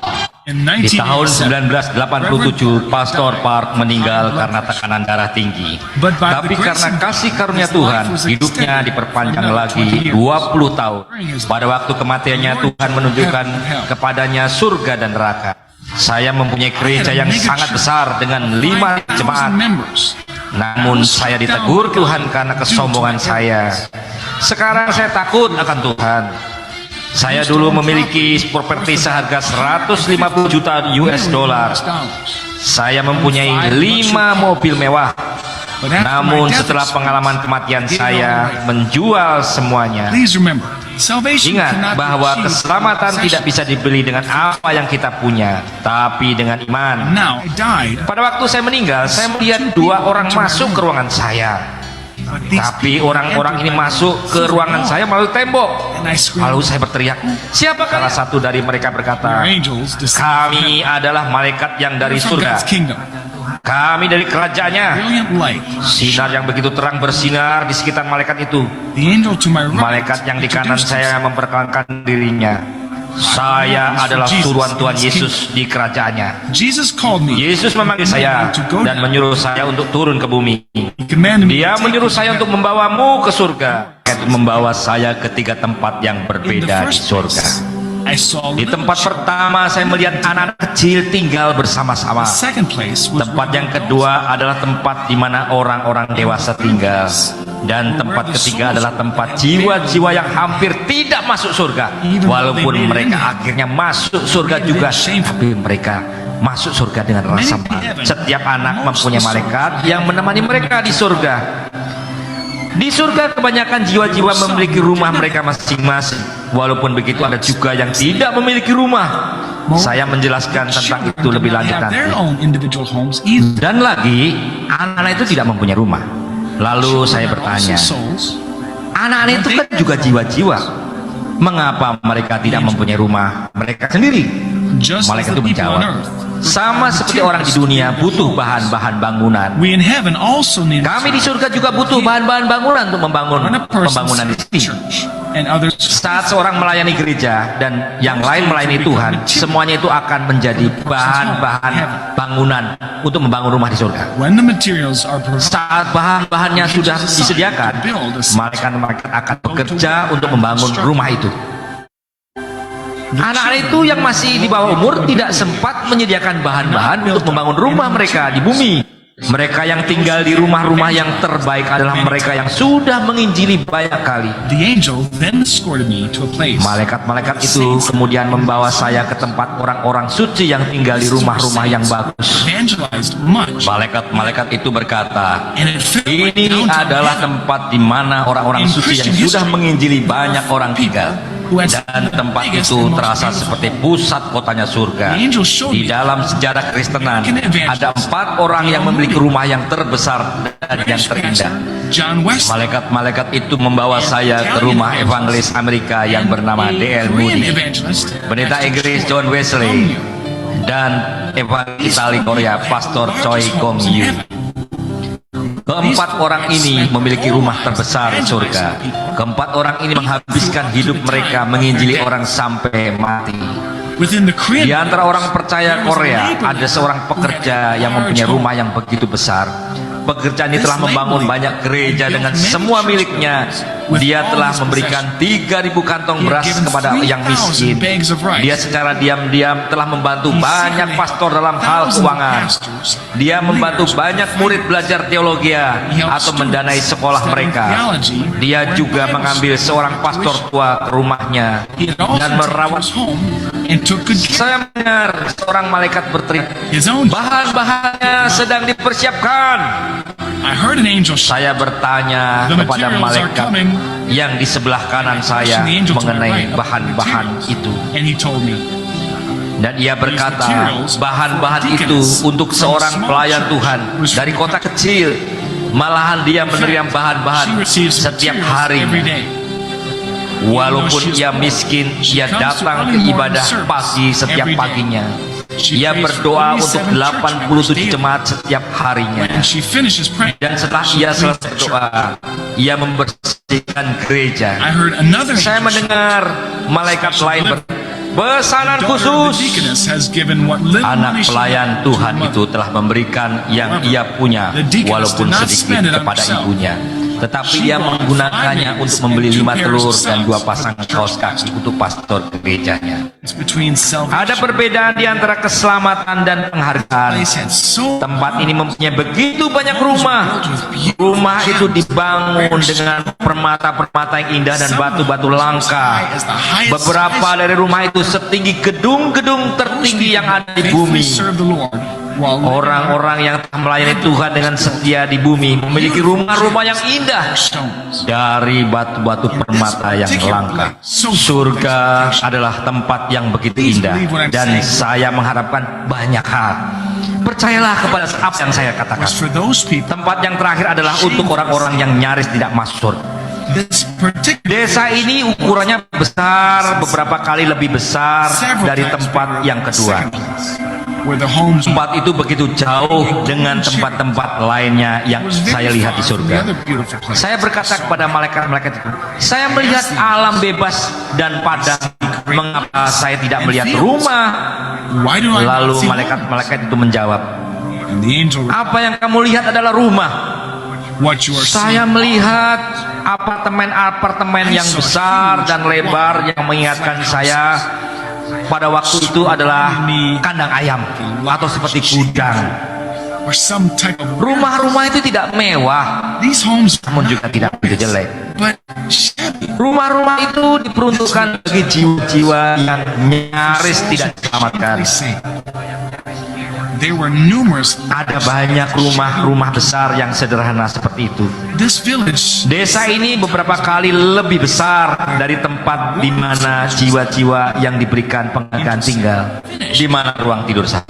Di tahun 1987 Pastor Park meninggal karena tekanan darah tinggi. Tapi karena kasih karunia Tuhan, hidupnya diperpanjang lagi 20 tahun. Pada waktu kematiannya Tuhan menunjukkan kepadanya surga dan neraka. Saya mempunyai gereja yang sangat besar dengan 5 jemaat. Namun saya ditegur Tuhan karena kesombongan saya. Sekarang saya takut akan Tuhan. Saya dulu memiliki properti seharga 150 juta US dollar. Saya mempunyai 5 mobil mewah. Namun setelah pengalaman kematian saya menjual semuanya. Ingat bahwa keselamatan tidak bisa dibeli dengan apa yang kita punya, tapi dengan iman. Pada waktu saya meninggal, saya melihat 2 orang masuk ke ruangan saya. Tapi orang-orang ini masuk ke ruangan saya melalui tembok. Lalu saya berteriak, siapa? Salah satu dari mereka berkata, kami adalah malaikat yang dari surga. Kami dari kerajaannya. Sinar yang begitu terang bersinar di sekitar malaikat itu. Malaikat yang di kanan saya memperkenalkan dirinya. Saya adalah turuan Tuhan Yesus di kerajaannya. Yesus memanggil saya dan menyuruh saya untuk turun ke bumi. Dia menyuruh saya untuk membawamu ke surga. Membawa saya ke 3 tempat yang berbeda di surga. Di tempat pertama saya melihat anak kecil tinggal bersama-sama. Tempat yang kedua adalah tempat di mana orang-orang dewasa tinggal. Dan tempat ketiga adalah tempat jiwa-jiwa yang hampir tidak masuk surga. Walaupun mereka akhirnya masuk surga juga, tapi mereka masuk surga dengan rasa malu. Setiap anak mempunyai malaikat yang menemani mereka di surga. Di surga kebanyakan jiwa-jiwa memiliki rumah mereka masing-masing. Walaupun begitu ada juga yang tidak memiliki rumah. Saya menjelaskan tentang itu lebih lanjut nanti. Dan lagi, anak-anak itu tidak mempunyai rumah. Lalu saya bertanya, anak-anak itu kan juga jiwa-jiwa. Mengapa mereka tidak mempunyai rumah mereka sendiri? Malaikat itu menjawab, sama seperti orang di dunia butuh bahan-bahan bangunan. Kami di surga juga butuh bahan-bahan bangunan untuk membangun pembangunan di sini. Saat seorang melayani gereja dan yang lain melayani Tuhan, semuanya itu akan menjadi bahan-bahan bangunan untuk membangun rumah di surga. Saat bahan-bahannya sudah disediakan, malaikat akan bekerja untuk membangun rumah itu. Anak-anak itu yang masih di bawah umur tidak sempat menyediakan bahan-bahan untuk membangun rumah mereka di bumi. Mereka yang tinggal di rumah-rumah yang terbaik adalah mereka yang sudah menginjili banyak kali. Malaikat-malaikat itu kemudian membawa saya ke tempat orang-orang suci yang tinggal di rumah-rumah yang bagus. Malaikat-malaikat itu berkata, ini adalah tempat di mana orang-orang suci yang sudah menginjili banyak orang tinggal. Dan tempat itu terasa seperti pusat kotanya surga. Di dalam sejarah Kristenan ada 4 orang yang memiliki rumah yang terbesar dan yang terindah. Malaikat-malaikat itu membawa saya ke rumah evangelis Amerika yang bernama D.L. Moody, pendeta Inggris John Wesley, dan evangelis Itali Korea Pastor Choi Kong Yu. Keempat orang ini memiliki rumah terbesar di surga. Keempat orang ini menghabiskan hidup mereka menginjili orang sampai mati. Di antara orang percaya Korea ada seorang pekerja yang mempunyai rumah yang begitu besar. Pekerja ini telah membangun banyak gereja dengan semua miliknya. Dia telah memberikan 3.000 kantong beras kepada yang miskin. Dia secara diam-diam telah membantu banyak pastor dalam hal keuangan. Dia membantu banyak murid belajar teologi atau mendanai sekolah mereka. Dia juga mengambil seorang pastor tua ke rumahnya dan merawat. Saya mendengar seorang malaikat berteriak, bahan-bahannya sedang dipersiapkan. Saya bertanya kepada malaikat yang di sebelah kanan saya mengenai bahan-bahan itu. Dan ia berkata, bahan-bahan itu untuk seorang pelayan Tuhan dari kota kecil. Malahan dia menerima bahan-bahan setiap harinya. Walaupun ia miskin, ia datang ke ibadah pagi setiap paginya. Ia berdoa untuk 87 jemaat setiap harinya. Dan setelah ia selesai berdoa, ia membersihkan gereja. Saya mendengar malaikat lain pesanan khusus. Anak pelayan Tuhan itu telah memberikan yang ia punya walaupun sedikit kepada ibunya. tetapi dia menggunakannya untuk membeli 5 telur dan 2 pasang kaos kaki untuk pastor gerejanya. Ada perbedaan di antara keselamatan dan penghargaan. Tempat ini mempunyai begitu banyak rumah. Rumah itu dibangun dengan permata-permata yang indah dan batu-batu langka. Beberapa dari rumah itu setinggi gedung-gedung tertinggi yang ada di bumi. Orang-orang yang telah melayani Tuhan dengan setia di bumi memiliki rumah-rumah yang indah dari batu-batu permata yang langka. Surga adalah tempat yang begitu indah, dan saya mengharapkan banyak hal. Percayalah kepada apa yang saya katakan. Tempat yang terakhir adalah untuk orang-orang yang nyaris tidak masuk. Desa ini ukurannya besar, beberapa kali lebih besar dari tempat yang kedua. Tempat itu begitu jauh dengan tempat-tempat lainnya yang saya lihat di surga. Saya berkata kepada malaikat-malaikat itu, saya melihat alam bebas dan padang. Mengapa saya tidak melihat rumah? Lalu malaikat-malaikat itu menjawab, apa yang kamu lihat adalah rumah. Saya melihat apartemen-apartemen yang besar dan lebar yang mengingatkan saya pada waktu itu adalah kandang ayam atau seperti gudang. Rumah-rumah itu tidak mewah, namun juga tidak begitu jelek. Rumah-rumah itu diperuntukkan bagi jiwa-jiwa yang nyaris tidak diselamatkan. Ada banyak rumah-rumah besar yang sederhana seperti itu. Desa ini beberapa kali lebih besar dari tempat di mana jiwa-jiwa yang diberikan penghargaan tinggal. Di mana ruang tidur saya?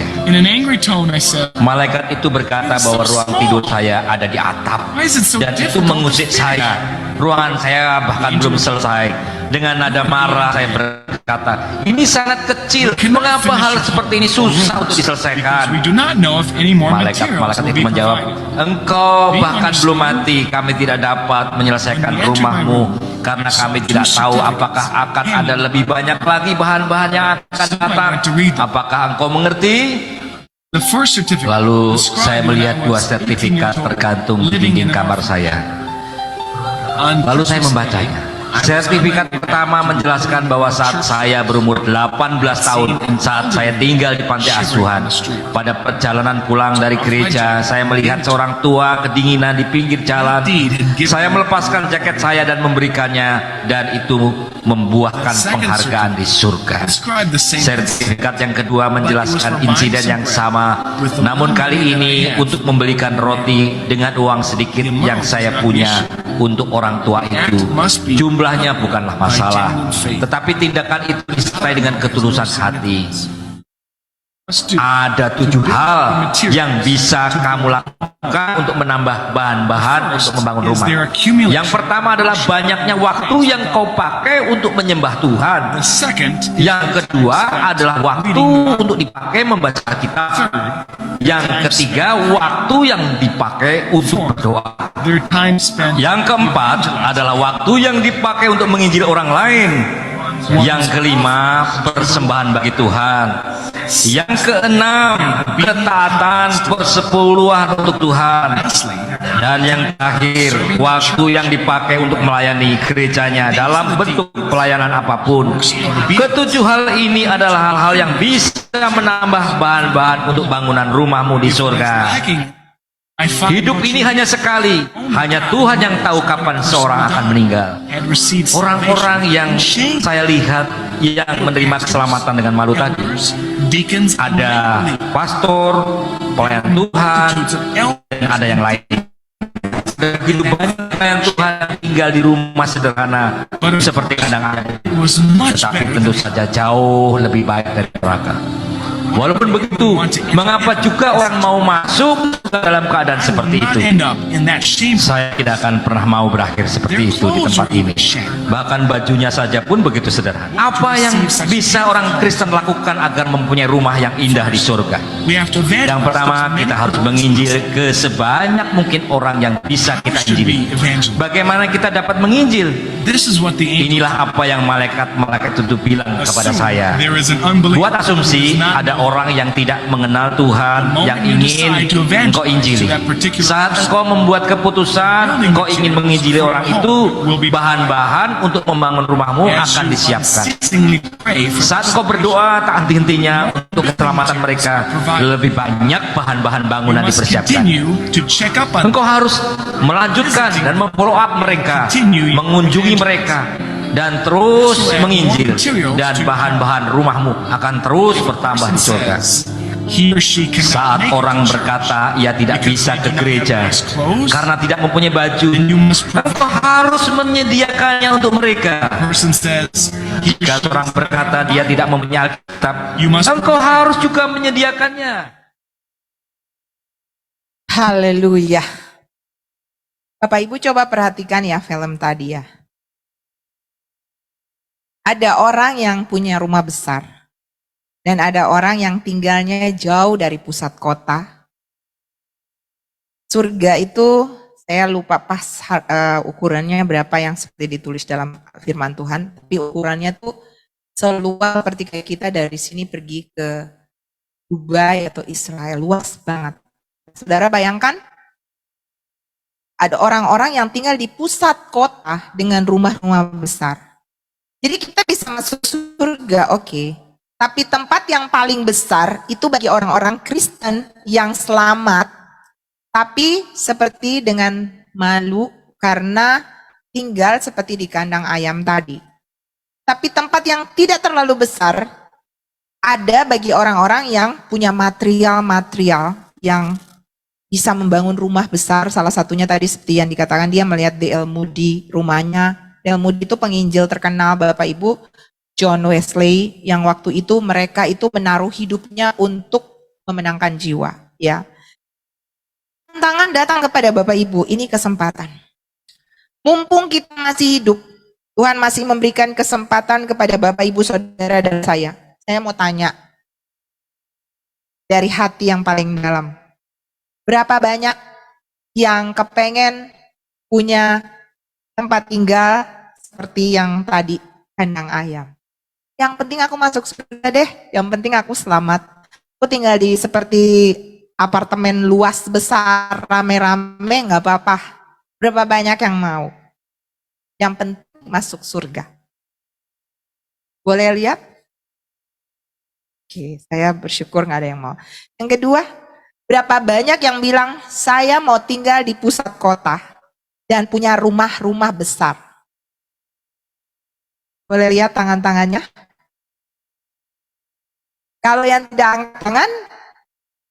Malaikat itu berkata bahwa ruang tidur saya ada di atap, dan itu mengusik saya. Ruangan saya bahkan belum selesai. Dengan nada marah saya berkata, ini sangat kecil, mengapa hal seperti ini susah untuk diselesaikan? Malaikat itu menjawab, engkau bahkan belum mati, kami tidak dapat menyelesaikan rumahmu karena kami tidak tahu apakah akan ada lebih banyak lagi bahan-bahan yang akan datang. Apakah engkau mengerti? Lalu saya melihat 2 sertifikat tergantung di dinding kamar saya. Lalu saya membacanya. Sertifikat pertama menjelaskan bahwa saat saya berumur 18 tahun, saat saya tinggal di panti asuhan, pada perjalanan pulang dari gereja, saya melihat seorang tua kedinginan di pinggir jalan. Saya melepaskan jaket saya dan memberikannya, dan itu membuahkan penghargaan di surga. Sertifikat yang kedua menjelaskan insiden yang sama, namun kali ini untuk membelikan roti dengan uang sedikit yang saya punya untuk orang tua itu. Jumlahnya bukanlah masalah, tetapi tindakan itu disertai dengan ketulusan hati. Ada 7 hal yang bisa kamu lakukan untuk menambah bahan-bahan untuk membangun rumah. Yang pertama adalah banyaknya waktu yang kau pakai untuk menyembah Tuhan. Yang kedua adalah waktu untuk dipakai membaca kitab. Yang ketiga, waktu yang dipakai untuk berdoa. Yang keempat adalah waktu yang dipakai untuk menginjil orang lain. Yang kelima, persembahan bagi Tuhan. Yang keenam, ketaatan persepuluhan untuk Tuhan. Dan yang terakhir, waktu yang dipakai untuk melayani gerejanya dalam bentuk pelayanan apapun. Ketujuh hal ini adalah hal-hal yang bisa menambah bahan-bahan untuk bangunan rumahmu di surga. Hidup ini hanya sekali, hanya Tuhan yang tahu kapan seorang akan meninggal. Orang-orang yang saya lihat yang menerima keselamatan dengan malu tadi, ada pastor, pelayan Tuhan, dan ada yang lain. Begitu banyak pelayan Tuhan yang tinggal di rumah sederhana seperti kandang ayam, tetapi tentu saja jauh lebih baik dari neraka. Walaupun begitu, mengapa juga orang mau masuk dalam keadaan seperti itu? Saya tidak akan pernah mau berakhir seperti itu di tempat ini. Bahkan bajunya saja pun begitu sederhana. Apa yang bisa orang Kristen lakukan agar mempunyai rumah yang indah di surga? Yang pertama, kita harus menginjil ke sebanyak mungkin orang yang bisa kita should be injili. evangelized. Bagaimana kita dapat menginjil? This is what the angel Inilah apa yang malaikat itu bilang kepada saya. There is an unbeliever Buat asumsi who does not ada know. orang yang tidak mengenal Tuhan, The yang moment you ingin decide to evangelize engkau injili. to that particular Saat person, engkau membuat keputusan, engkau ingin menginjili orang itu, bahan-bahan untuk membangun rumahmu As akan you disiapkan. unceasingly pray for Saat engkau berdoa tak henti-hentinya untuk keselamatan mereka, lebih banyak bahan-bahan you bangunan must dipersiapkan. continue to check up on Engkau harus melanjutkan dan memfollow up mereka, mengunjungi mereka, dan terus menginjil, dan bahan-bahan rumahmu akan terus bertambah di surga. he or she cannot Saat make orang the church berkata ia tidak bisa ke gereja karena tidak mempunyai baju, then you must pray. engkau harus menyediakannya untuk mereka. Person says he or Jika she orang berkata dia tidak mempunyai Alkitab, You must- engkau harus juga menyediakannya. Haleluya. Bapak Ibu coba perhatikan ya film tadi ya. Ada orang yang punya rumah besar. Dan ada orang yang tinggalnya jauh dari pusat kota. Surga itu saya lupa pas ukurannya berapa yang seperti ditulis dalam firman Tuhan. Tapi ukurannya tuh seluas seperti kayak kita dari sini pergi ke Dubai atau Israel. Luas banget. Saudara bayangkan, ada orang-orang yang tinggal di pusat kota dengan rumah-rumah besar. Jadi kita bisa masuk surga, oke. Tapi tempat yang paling besar itu bagi orang-orang Kristen yang selamat, tapi seperti dengan malu karena tinggal seperti di kandang ayam tadi. Tapi tempat yang tidak terlalu besar, ada bagi orang-orang yang punya material-material yang bisa membangun rumah besar. Salah satunya tadi seperti yang dikatakan, dia melihat D.L. Moody rumahnya. D.L. Moody itu penginjil terkenal, Bapak Ibu. John Wesley, yang waktu itu mereka itu menaruh hidupnya untuk memenangkan jiwa, ya. Tantangan datang kepada Bapak Ibu, ini kesempatan. Mumpung kita masih hidup, Tuhan masih memberikan kesempatan kepada Bapak Ibu Saudara dan saya. Saya mau tanya dari hati yang paling dalam. Berapa banyak yang kepengen punya tempat tinggal seperti yang tadi, kandang ayam? Yang penting aku masuk surga deh, yang penting aku selamat. Aku tinggal di seperti apartemen luas besar, rame-rame, nggak apa-apa. Berapa banyak yang mau? Yang penting masuk surga. Boleh lihat? Oke, saya bersyukur nggak ada yang mau. Yang kedua, berapa banyak yang bilang saya mau tinggal di pusat kota dan punya rumah-rumah besar? Boleh lihat tangan-tangannya? Kalau yang tidak angkat tangan,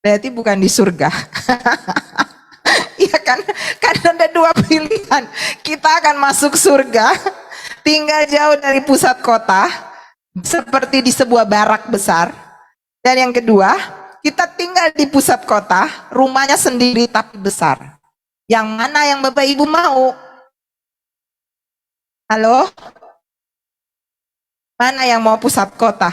berarti bukan di surga. Iya kan? Karena ada dua pilihan. Kita akan masuk surga, tinggal jauh dari pusat kota, seperti di sebuah barak besar. Dan yang kedua, kita tinggal di pusat kota, rumahnya sendiri tapi besar. Yang mana yang Bapak Ibu mau? Halo? Mana yang mau pusat kota?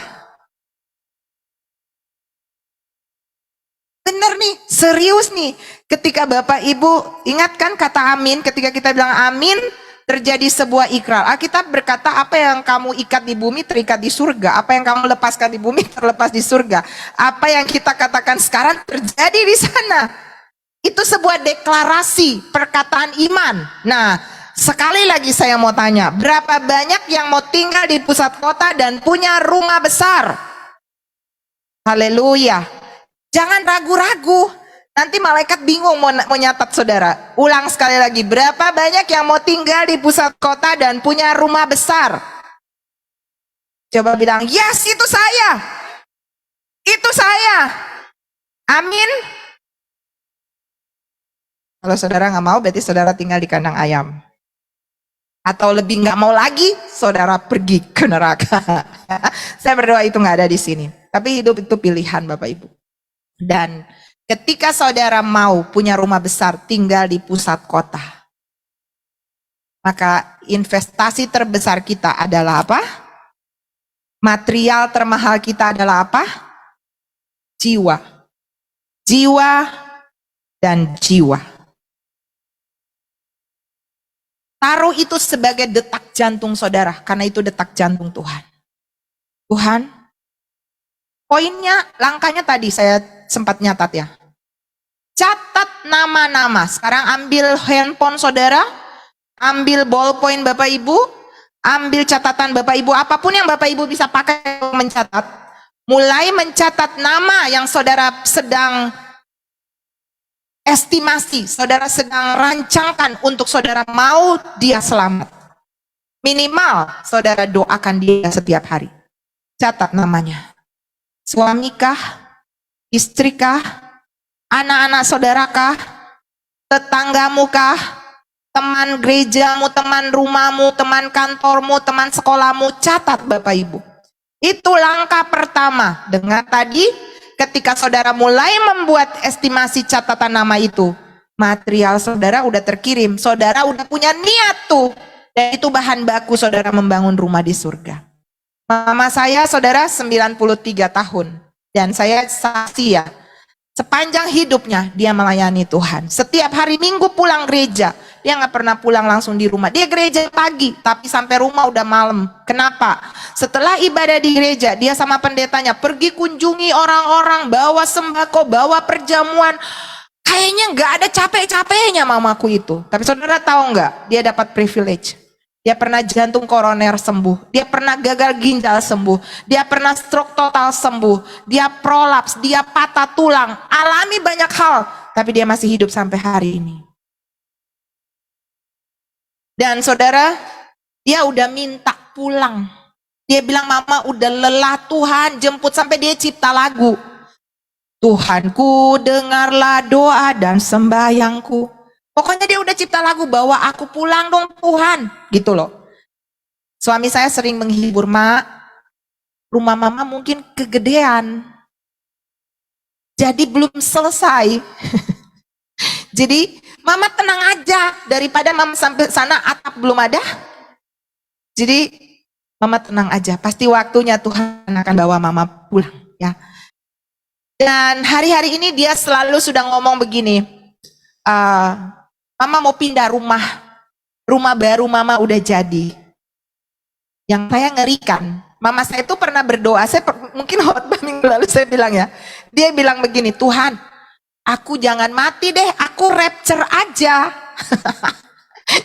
Bener nih, serius nih. Ketika Bapak Ibu, ingatkan kata amin, ketika kita bilang amin, terjadi sebuah ikrar. Alkitab berkata, apa yang kamu ikat di bumi terikat di surga. Apa yang kamu lepaskan di bumi terlepas di surga. Apa yang kita katakan sekarang terjadi di sana. Itu sebuah deklarasi, perkataan iman. Nah, sekali lagi saya mau tanya, berapa banyak yang mau tinggal di pusat kota dan punya rumah besar? Haleluya. Jangan ragu-ragu. Nanti malaikat bingung mau nyatat saudara. Ulang sekali lagi. Berapa banyak yang mau tinggal di pusat kota dan punya rumah besar? Coba bilang, yes, itu saya. Itu saya. Amin. Kalau saudara nggak mau, berarti saudara tinggal di kandang ayam. Atau lebih nggak mau lagi, saudara pergi ke neraka. Saya berdoa itu nggak ada di sini. Tapi hidup itu pilihan Bapak Ibu. Dan ketika saudara mau punya rumah besar, tinggal di pusat kota, maka investasi terbesar kita adalah apa? Material termahal kita adalah apa? Jiwa. Jiwa dan jiwa. Taruh itu sebagai detak jantung saudara, karena itu detak jantung Tuhan. Tuhan, poinnya, langkahnya tadi saya sempat nyatat ya. Catat nama-nama. Sekarang ambil handphone saudara, ambil ballpoint Bapak Ibu, ambil catatan Bapak Ibu, apapun yang Bapak Ibu bisa pakai untuk mencatat. Mulai mencatat nama yang saudara sedang estimasi, saudara sedang rancangkan untuk saudara mau dia selamat. Minimal saudara doakan dia setiap hari. Catat namanya. Suamikah, istrikah, anak-anak saudarakah, tetanggamukah, teman gerejamu, teman rumahmu, teman kantormu, teman sekolahmu, catat Bapak Ibu. Itu langkah pertama. Dengan tadi ketika saudara mulai membuat estimasi catatan nama itu, material saudara udah terkirim, saudara udah punya niat tuh, dan itu bahan baku saudara membangun rumah di surga. Mama saya saudara 93 tahun, dan saya saksi ya, sepanjang hidupnya dia melayani Tuhan. Setiap hari Minggu pulang gereja, dia nggak pernah pulang langsung di rumah. Dia gereja pagi, tapi sampai rumah udah malam. Kenapa? Setelah ibadah di gereja, dia sama pendetanya pergi kunjungi orang-orang, bawa sembako, bawa perjamuan. Kayaknya nggak ada capek-capeknya mamaku itu. Tapi saudara tahu nggak? Dia dapat privilege. Dia pernah jantung koroner sembuh, dia pernah gagal ginjal sembuh, dia pernah stroke total sembuh, dia prolaps, dia patah tulang, alami banyak hal, tapi dia masih hidup sampai hari ini. Dan saudara, dia udah minta pulang. Dia bilang, mama udah lelah Tuhan, jemput, sampai dia cipta lagu. Tuhanku dengarlah doa dan sembahyangku. Pokoknya dia udah cipta lagu, bawa aku pulang dong Tuhan, gitu loh. Suami saya sering menghibur, Mak, rumah mama mungkin kegedean, jadi belum selesai. Jadi mama tenang aja, daripada mama sampai sana atap belum ada. Jadi mama tenang aja, pasti waktunya Tuhan akan bawa mama pulang ya. Dan hari-hari ini dia selalu sudah ngomong begini, mama mau pindah rumah baru mama udah jadi. Yang saya ngerikan, mama saya itu pernah berdoa, mungkin khotbah minggu lalu saya bilang ya, dia bilang begini, Tuhan, aku jangan mati deh, aku rapture aja.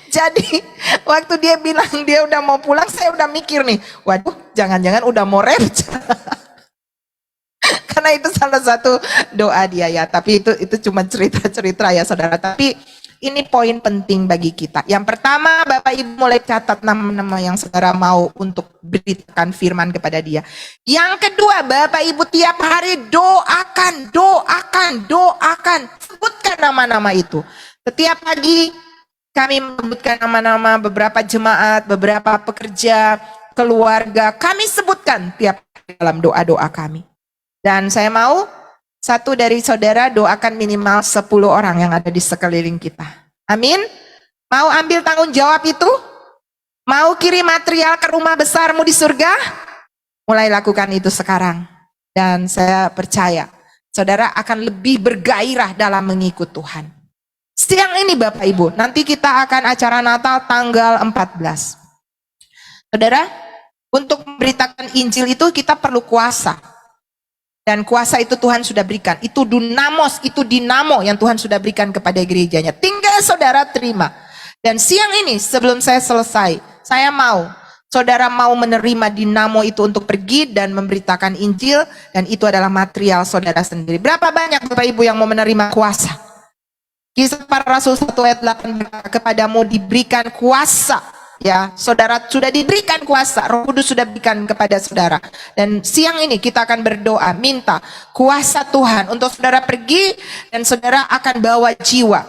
Jadi waktu dia bilang dia udah mau pulang, saya udah mikir nih, waduh, jangan-jangan udah mau rapture. Karena itu salah satu doa dia ya, tapi itu cuma cerita-cerita ya saudara. Tapi ini poin penting bagi kita. Yang pertama, Bapak Ibu mulai catat nama-nama yang saudara mau untuk beritakan firman kepada dia. Yang kedua, Bapak Ibu tiap hari doakan. Sebutkan nama-nama itu. Setiap pagi kami menyebutkan nama-nama beberapa jemaat, beberapa pekerja, keluarga. Kami sebutkan tiap dalam doa-doa kami. Dan saya mau satu dari saudara doakan minimal 10 orang yang ada di sekeliling kita. Amin. Mau ambil tanggung jawab itu? Mau kirim material ke rumah besarmu di surga? Mulai lakukan itu sekarang. Dan saya percaya saudara akan lebih bergairah dalam mengikut Tuhan. Siang ini Bapak Ibu, nanti kita akan acara Natal tanggal 14. Saudara, untuk memberitakan Injil itu kita perlu kuasa. Dan kuasa itu Tuhan sudah berikan. Itu dunamos, itu dinamo yang Tuhan sudah berikan kepada gerejanya. Tinggal saudara terima. Dan siang ini sebelum saya selesai, saya mau saudara mau menerima dinamo itu untuk pergi dan memberitakan Injil. Dan itu adalah material saudara sendiri. Berapa banyak Bapak Ibu yang mau menerima kuasa? Kisah Para Rasul 1 ayat 8, kepadamu diberikan kuasa. Ya, saudara sudah diberikan kuasa, Roh Kudus sudah berikan kepada saudara. Dan siang ini kita akan berdoa, minta kuasa Tuhan untuk saudara pergi dan saudara akan bawa jiwa.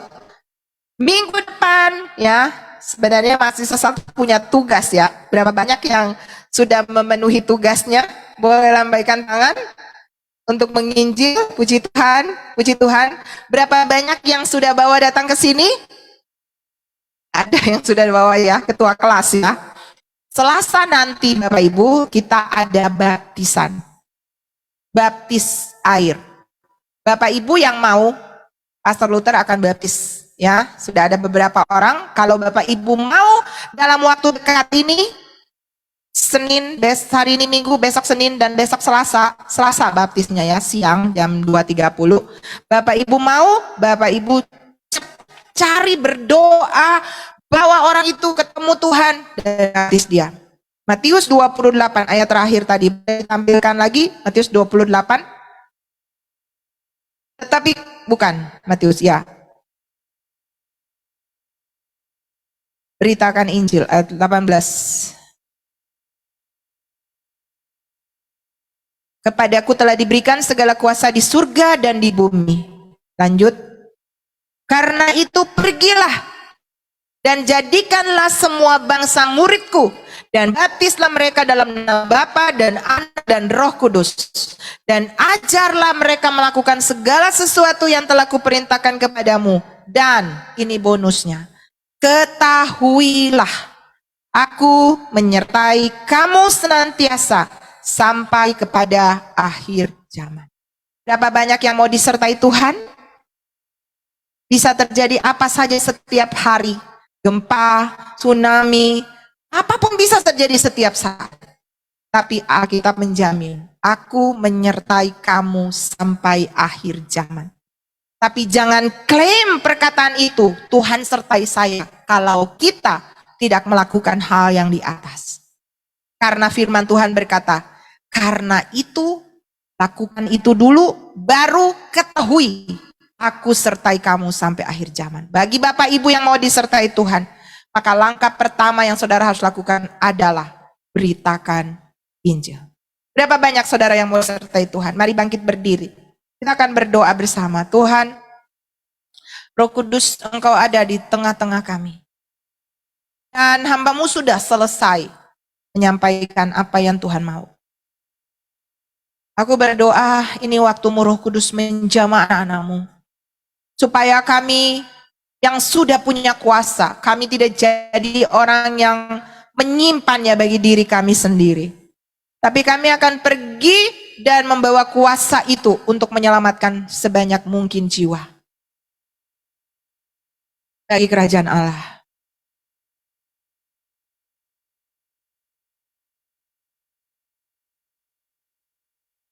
Minggu depan ya, sebenarnya masih sesat punya tugas ya. Berapa banyak yang sudah memenuhi tugasnya? Boleh lambaikan tangan untuk menginjil. Puji Tuhan, puji Tuhan. Berapa banyak yang sudah bawa datang ke sini? Ada yang sudah bawa ya, ketua kelas ya. Selasa nanti Bapak Ibu kita ada baptisan. Baptis air. Bapak Ibu yang mau Pastor Luther akan baptis. Ya, sudah ada beberapa orang. Kalau Bapak Ibu mau dalam waktu dekat ini, Senin, hari ini Minggu, besok Senin dan besok Selasa baptisnya ya, siang jam 2.30. Bapak Ibu mau, Bapak Ibu cari berdoa, bawa orang itu ketemu Tuhan dan baptis dia. Matius 28 ayat terakhir tadi, tampilkan lagi Matius 28. Tetapi bukan Matius ya. Beritakan Injil ayat 18. Kepadaku telah diberikan segala kuasa di surga dan di bumi. Lanjut. Karena itu pergilah dan jadikanlah semua bangsa muridku dan baptislah mereka dalam nama Bapa dan Anak dan Roh Kudus. Dan ajarlah mereka melakukan segala sesuatu yang telah kuperintahkan kepadamu. Dan ini bonusnya. Ketahuilah, aku menyertai kamu senantiasa sampai kepada akhir zaman. Berapa banyak yang mau disertai Tuhan? Bisa terjadi apa saja setiap hari. Gempa, tsunami, apapun bisa terjadi setiap saat. Tapi Alkitab menjamin, aku menyertai kamu sampai akhir zaman. Tapi jangan klaim perkataan itu, Tuhan sertai saya, kalau kita tidak melakukan hal yang di atas. Karena firman Tuhan berkata, karena itu, lakukan itu dulu, baru ketahui, aku sertai kamu sampai akhir zaman. Bagi Bapak Ibu yang mau disertai Tuhan, maka langkah pertama yang saudara harus lakukan adalah beritakan Injil. Berapa banyak saudara yang mau sertai Tuhan? Mari bangkit berdiri. Kita akan berdoa bersama. Tuhan, Roh Kudus, Engkau ada di tengah-tengah kami. Dan hamba-Mu sudah selesai menyampaikan apa yang Tuhan mau. Aku berdoa, ini waktu-Mu Roh Kudus menjamah anak-anak-Mu. Supaya kami yang sudah punya kuasa, kami tidak jadi orang yang menyimpannya bagi diri kami sendiri. Tapi kami akan pergi dan membawa kuasa itu untuk menyelamatkan sebanyak mungkin jiwa. Bagi kerajaan Allah.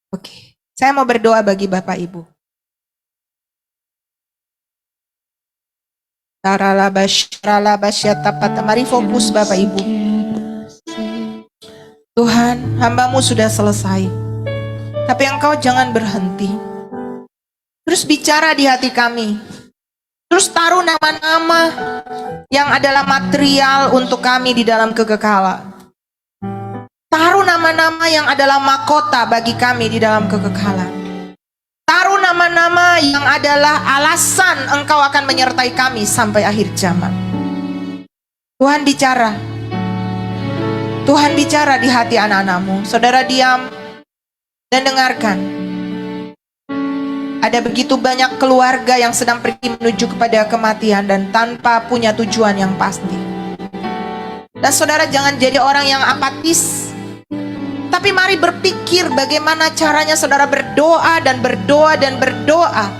Oke, saya mau berdoa bagi Bapak Ibu. Mari fokus Bapak Ibu. Tuhan, hamba-Mu sudah selesai. Tapi Engkau jangan berhenti. Terus bicara di hati kami. Terus taruh nama-nama yang adalah material untuk kami di dalam kekekalan. Taruh nama-nama yang adalah mahkota bagi kami di dalam kekekalan. Taruh nama-nama yang adalah alasan Engkau akan menyertai kami sampai akhir zaman. Tuhan bicara. Tuhan bicara di hati anak-anak-Mu. Saudara diam dan dengarkan. Ada begitu banyak keluarga yang sedang pergi menuju kepada kematian dan tanpa punya tujuan yang pasti. Dan saudara jangan jadi orang yang apatis. Tapi mari berpikir bagaimana caranya saudara berdoa dan berdoa dan berdoa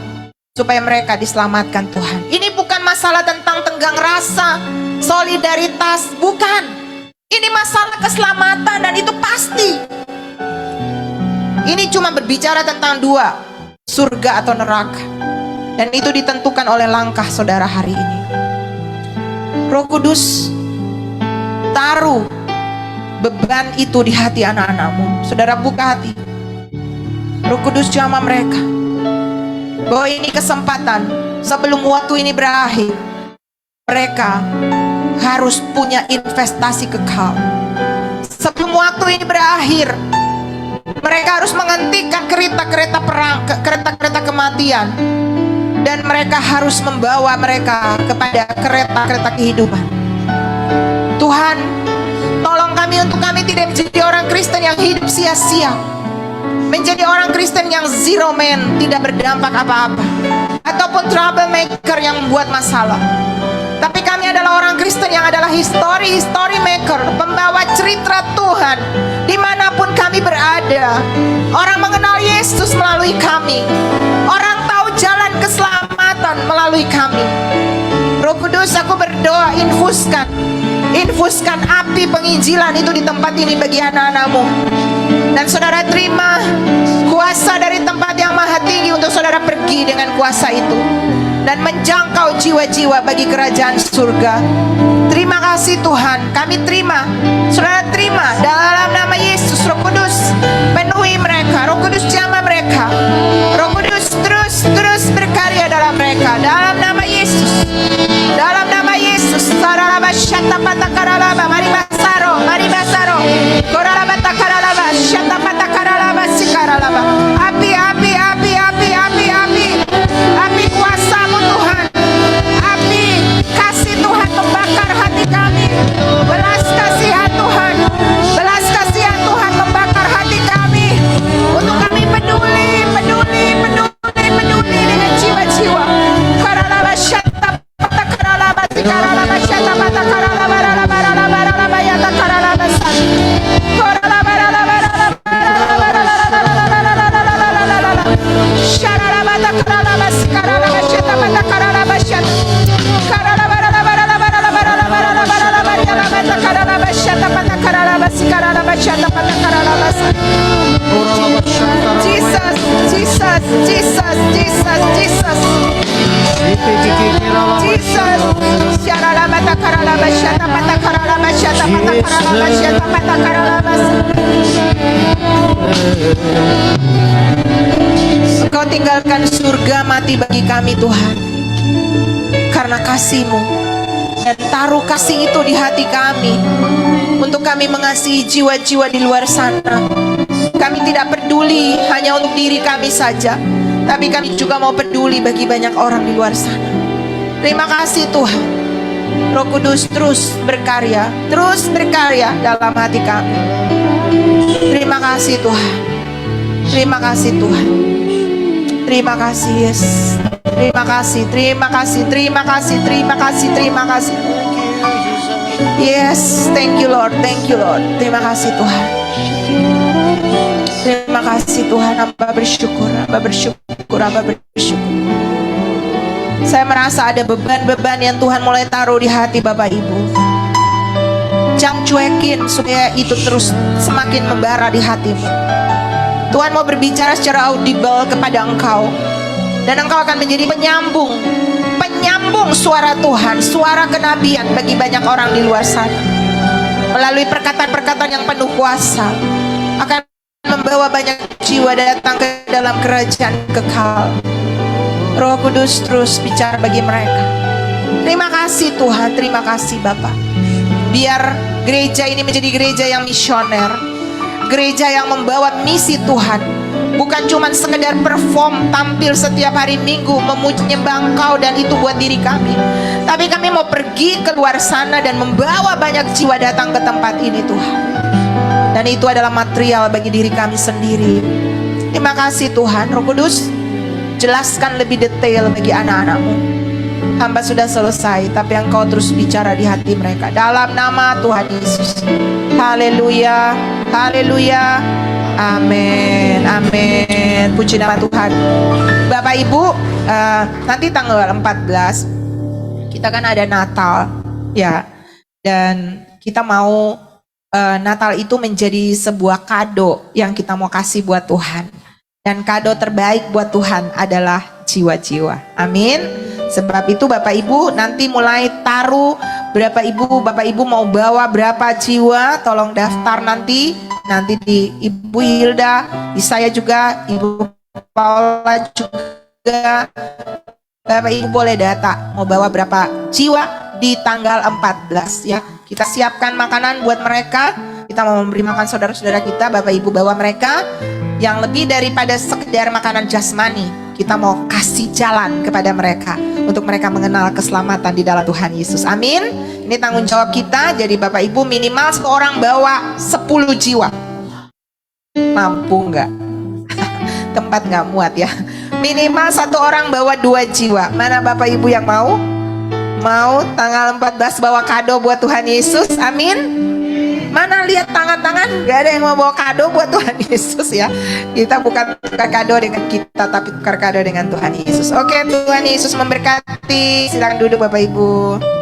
supaya mereka diselamatkan Tuhan. Ini bukan masalah tentang tenggang rasa, solidaritas, bukan. Ini masalah keselamatan dan itu pasti. Ini cuma berbicara tentang dua, surga atau neraka. Dan itu ditentukan oleh langkah saudara hari ini. Roh Kudus, taruh beban itu di hati anak-anak-Mu. Saudara buka hati. Roh Kudus jamah mereka. Bahwa ini kesempatan sebelum waktu ini berakhir. Mereka harus punya investasi kekal. Sebelum waktu ini berakhir, mereka harus menghentikan kereta-kereta perang, kereta-kereta kematian. Dan mereka harus membawa mereka kepada kereta-kereta kehidupan. Tuhan, tolong kami untuk kami tidak menjadi orang Kristen yang hidup sia-sia. Menjadi orang Kristen yang zero man, tidak berdampak apa-apa. Ataupun troublemaker yang membuat masalah. Tapi kami adalah orang Kristen yang adalah history maker, pembawa cerita Tuhan dimanapun kami berada. Orang mengenal Yesus melalui kami. Orang tahu jalan keselamatan Tuhan melalui kami. Roh Kudus, aku berdoa, infuskan api penginjilan itu di tempat ini bagi anak-anak-Mu. Dan saudara terima kuasa dari tempat yang maha tinggi untuk saudara pergi dengan kuasa itu dan menjangkau jiwa-jiwa bagi kerajaan surga. Terima kasih Tuhan, kami terima, saudara terima dalam nama Yesus. Roh Kudus penuhi mereka, Roh Kudus jamah mereka, Roh Kudus terus berkarya dalam mereka dalam nama Yesus. Dalam nama Yesus. Saralaba syatapata karalaba, mari basaro, koralaba takaralaba, syatapata karalaba sikaralaba. Api kuasa-Mu Tuhan, api kasih Tuhan membakar hati kami. Belas kasihan Tuhan membakar hati kami, untuk kami peduli dengan jiwa-jiwa. Karalaba syatapata karalaba sikaralaba, syatapata karalaba ralaba yata karalaba san. Koralaba syaralaba karalaba sikaralaba, syatapata karalaba syat. Karalaba syatapata karalaba sikaralaba, syatapata karalaba san. Jesus. Syaralabata karalaba, syatapata karalaba, syatapata karalaba, syatapata karalaba. Engkau tinggalkan surga mati bagi kami Tuhan karena kasih-Mu, dan taruh kasih itu di hati kami untuk kami mengasihi jiwa-jiwa di luar sana. Kami tidak peduli hanya untuk diri kami saja, tapi kami juga mau peduli bagi banyak orang di luar sana. Terima kasih Tuhan. Roh Kudus terus berkarya dalam hati kami. Terima kasih Tuhan. Terima kasih Tuhan. Terima kasih Yesus. Terima kasih. Yes, thank you Lord. Terima kasih Tuhan. Terima kasih Tuhan. Hamba bersyukur. Saya merasa ada beban-beban yang Tuhan mulai taruh di hati Bapak Ibu. Jangan cuekin supaya itu terus semakin membara di hatimu. Tuhan mau berbicara secara audible kepada engkau, dan engkau akan menjadi penyambung suara Tuhan, suara kenabian bagi banyak orang di luar sana. Melalui perkataan-perkataan yang penuh kuasa akan membawa banyak jiwa datang ke dalam kerajaan kekal. Roh Kudus terus bicara bagi mereka. Terima kasih Tuhan, terima kasih Bapak. Biar gereja ini menjadi gereja yang misioner, gereja yang membawa misi Tuhan, bukan cuma sekedar perform, tampil setiap hari Minggu, menyembah Engkau dan itu buat diri kami, tapi kami mau pergi keluar sana dan membawa banyak jiwa datang ke tempat ini Tuhan. Dan itu adalah material bagi diri kami sendiri. Terima kasih Tuhan. Roh Kudus, jelaskan lebih detail bagi anak-anak-Mu. Hamba sudah selesai, tapi Engkau terus bicara di hati mereka. Dalam nama Tuhan Yesus. Haleluya. Amin. Puji nama Tuhan. Bapak Ibu, nanti tanggal 14 kita kan ada Natal, ya. Dan kita mau Natal itu menjadi sebuah kado yang kita mau kasih buat Tuhan. Dan kado terbaik buat Tuhan adalah jiwa-jiwa. Amin. Sebab itu Bapak Ibu nanti mulai taruh berapa Bapak Ibu mau bawa berapa jiwa, tolong daftar nanti di Ibu Hilda, di saya juga, Ibu Paula juga. Bapak Ibu boleh data mau bawa berapa jiwa di tanggal 14 ya. Kita siapkan makanan buat mereka. Kita mau memberi makan saudara-saudara kita. Bapak Ibu bawa mereka yang lebih daripada sekedar makanan jasmani. Kita mau kasih jalan kepada mereka untuk mereka mengenal keselamatan di dalam Tuhan Yesus. Amin. Ini tanggung jawab kita. Jadi Bapak Ibu minimal seorang bawa 10 jiwa. Mampu nggak? Tempat nggak muat ya. Minimal satu orang bawa 2 jiwa. Mana Bapak Ibu yang mau? Mau tanggal 14 bawa kado buat Tuhan Yesus? Amin. mana lihat tangan-tangan, gak ada yang mau bawa kado buat Tuhan Yesus ya. Kita bukan tukar kado dengan kita, tapi tukar kado dengan Tuhan Yesus. Oke, Tuhan Yesus memberkati. Silakan duduk Bapak Ibu.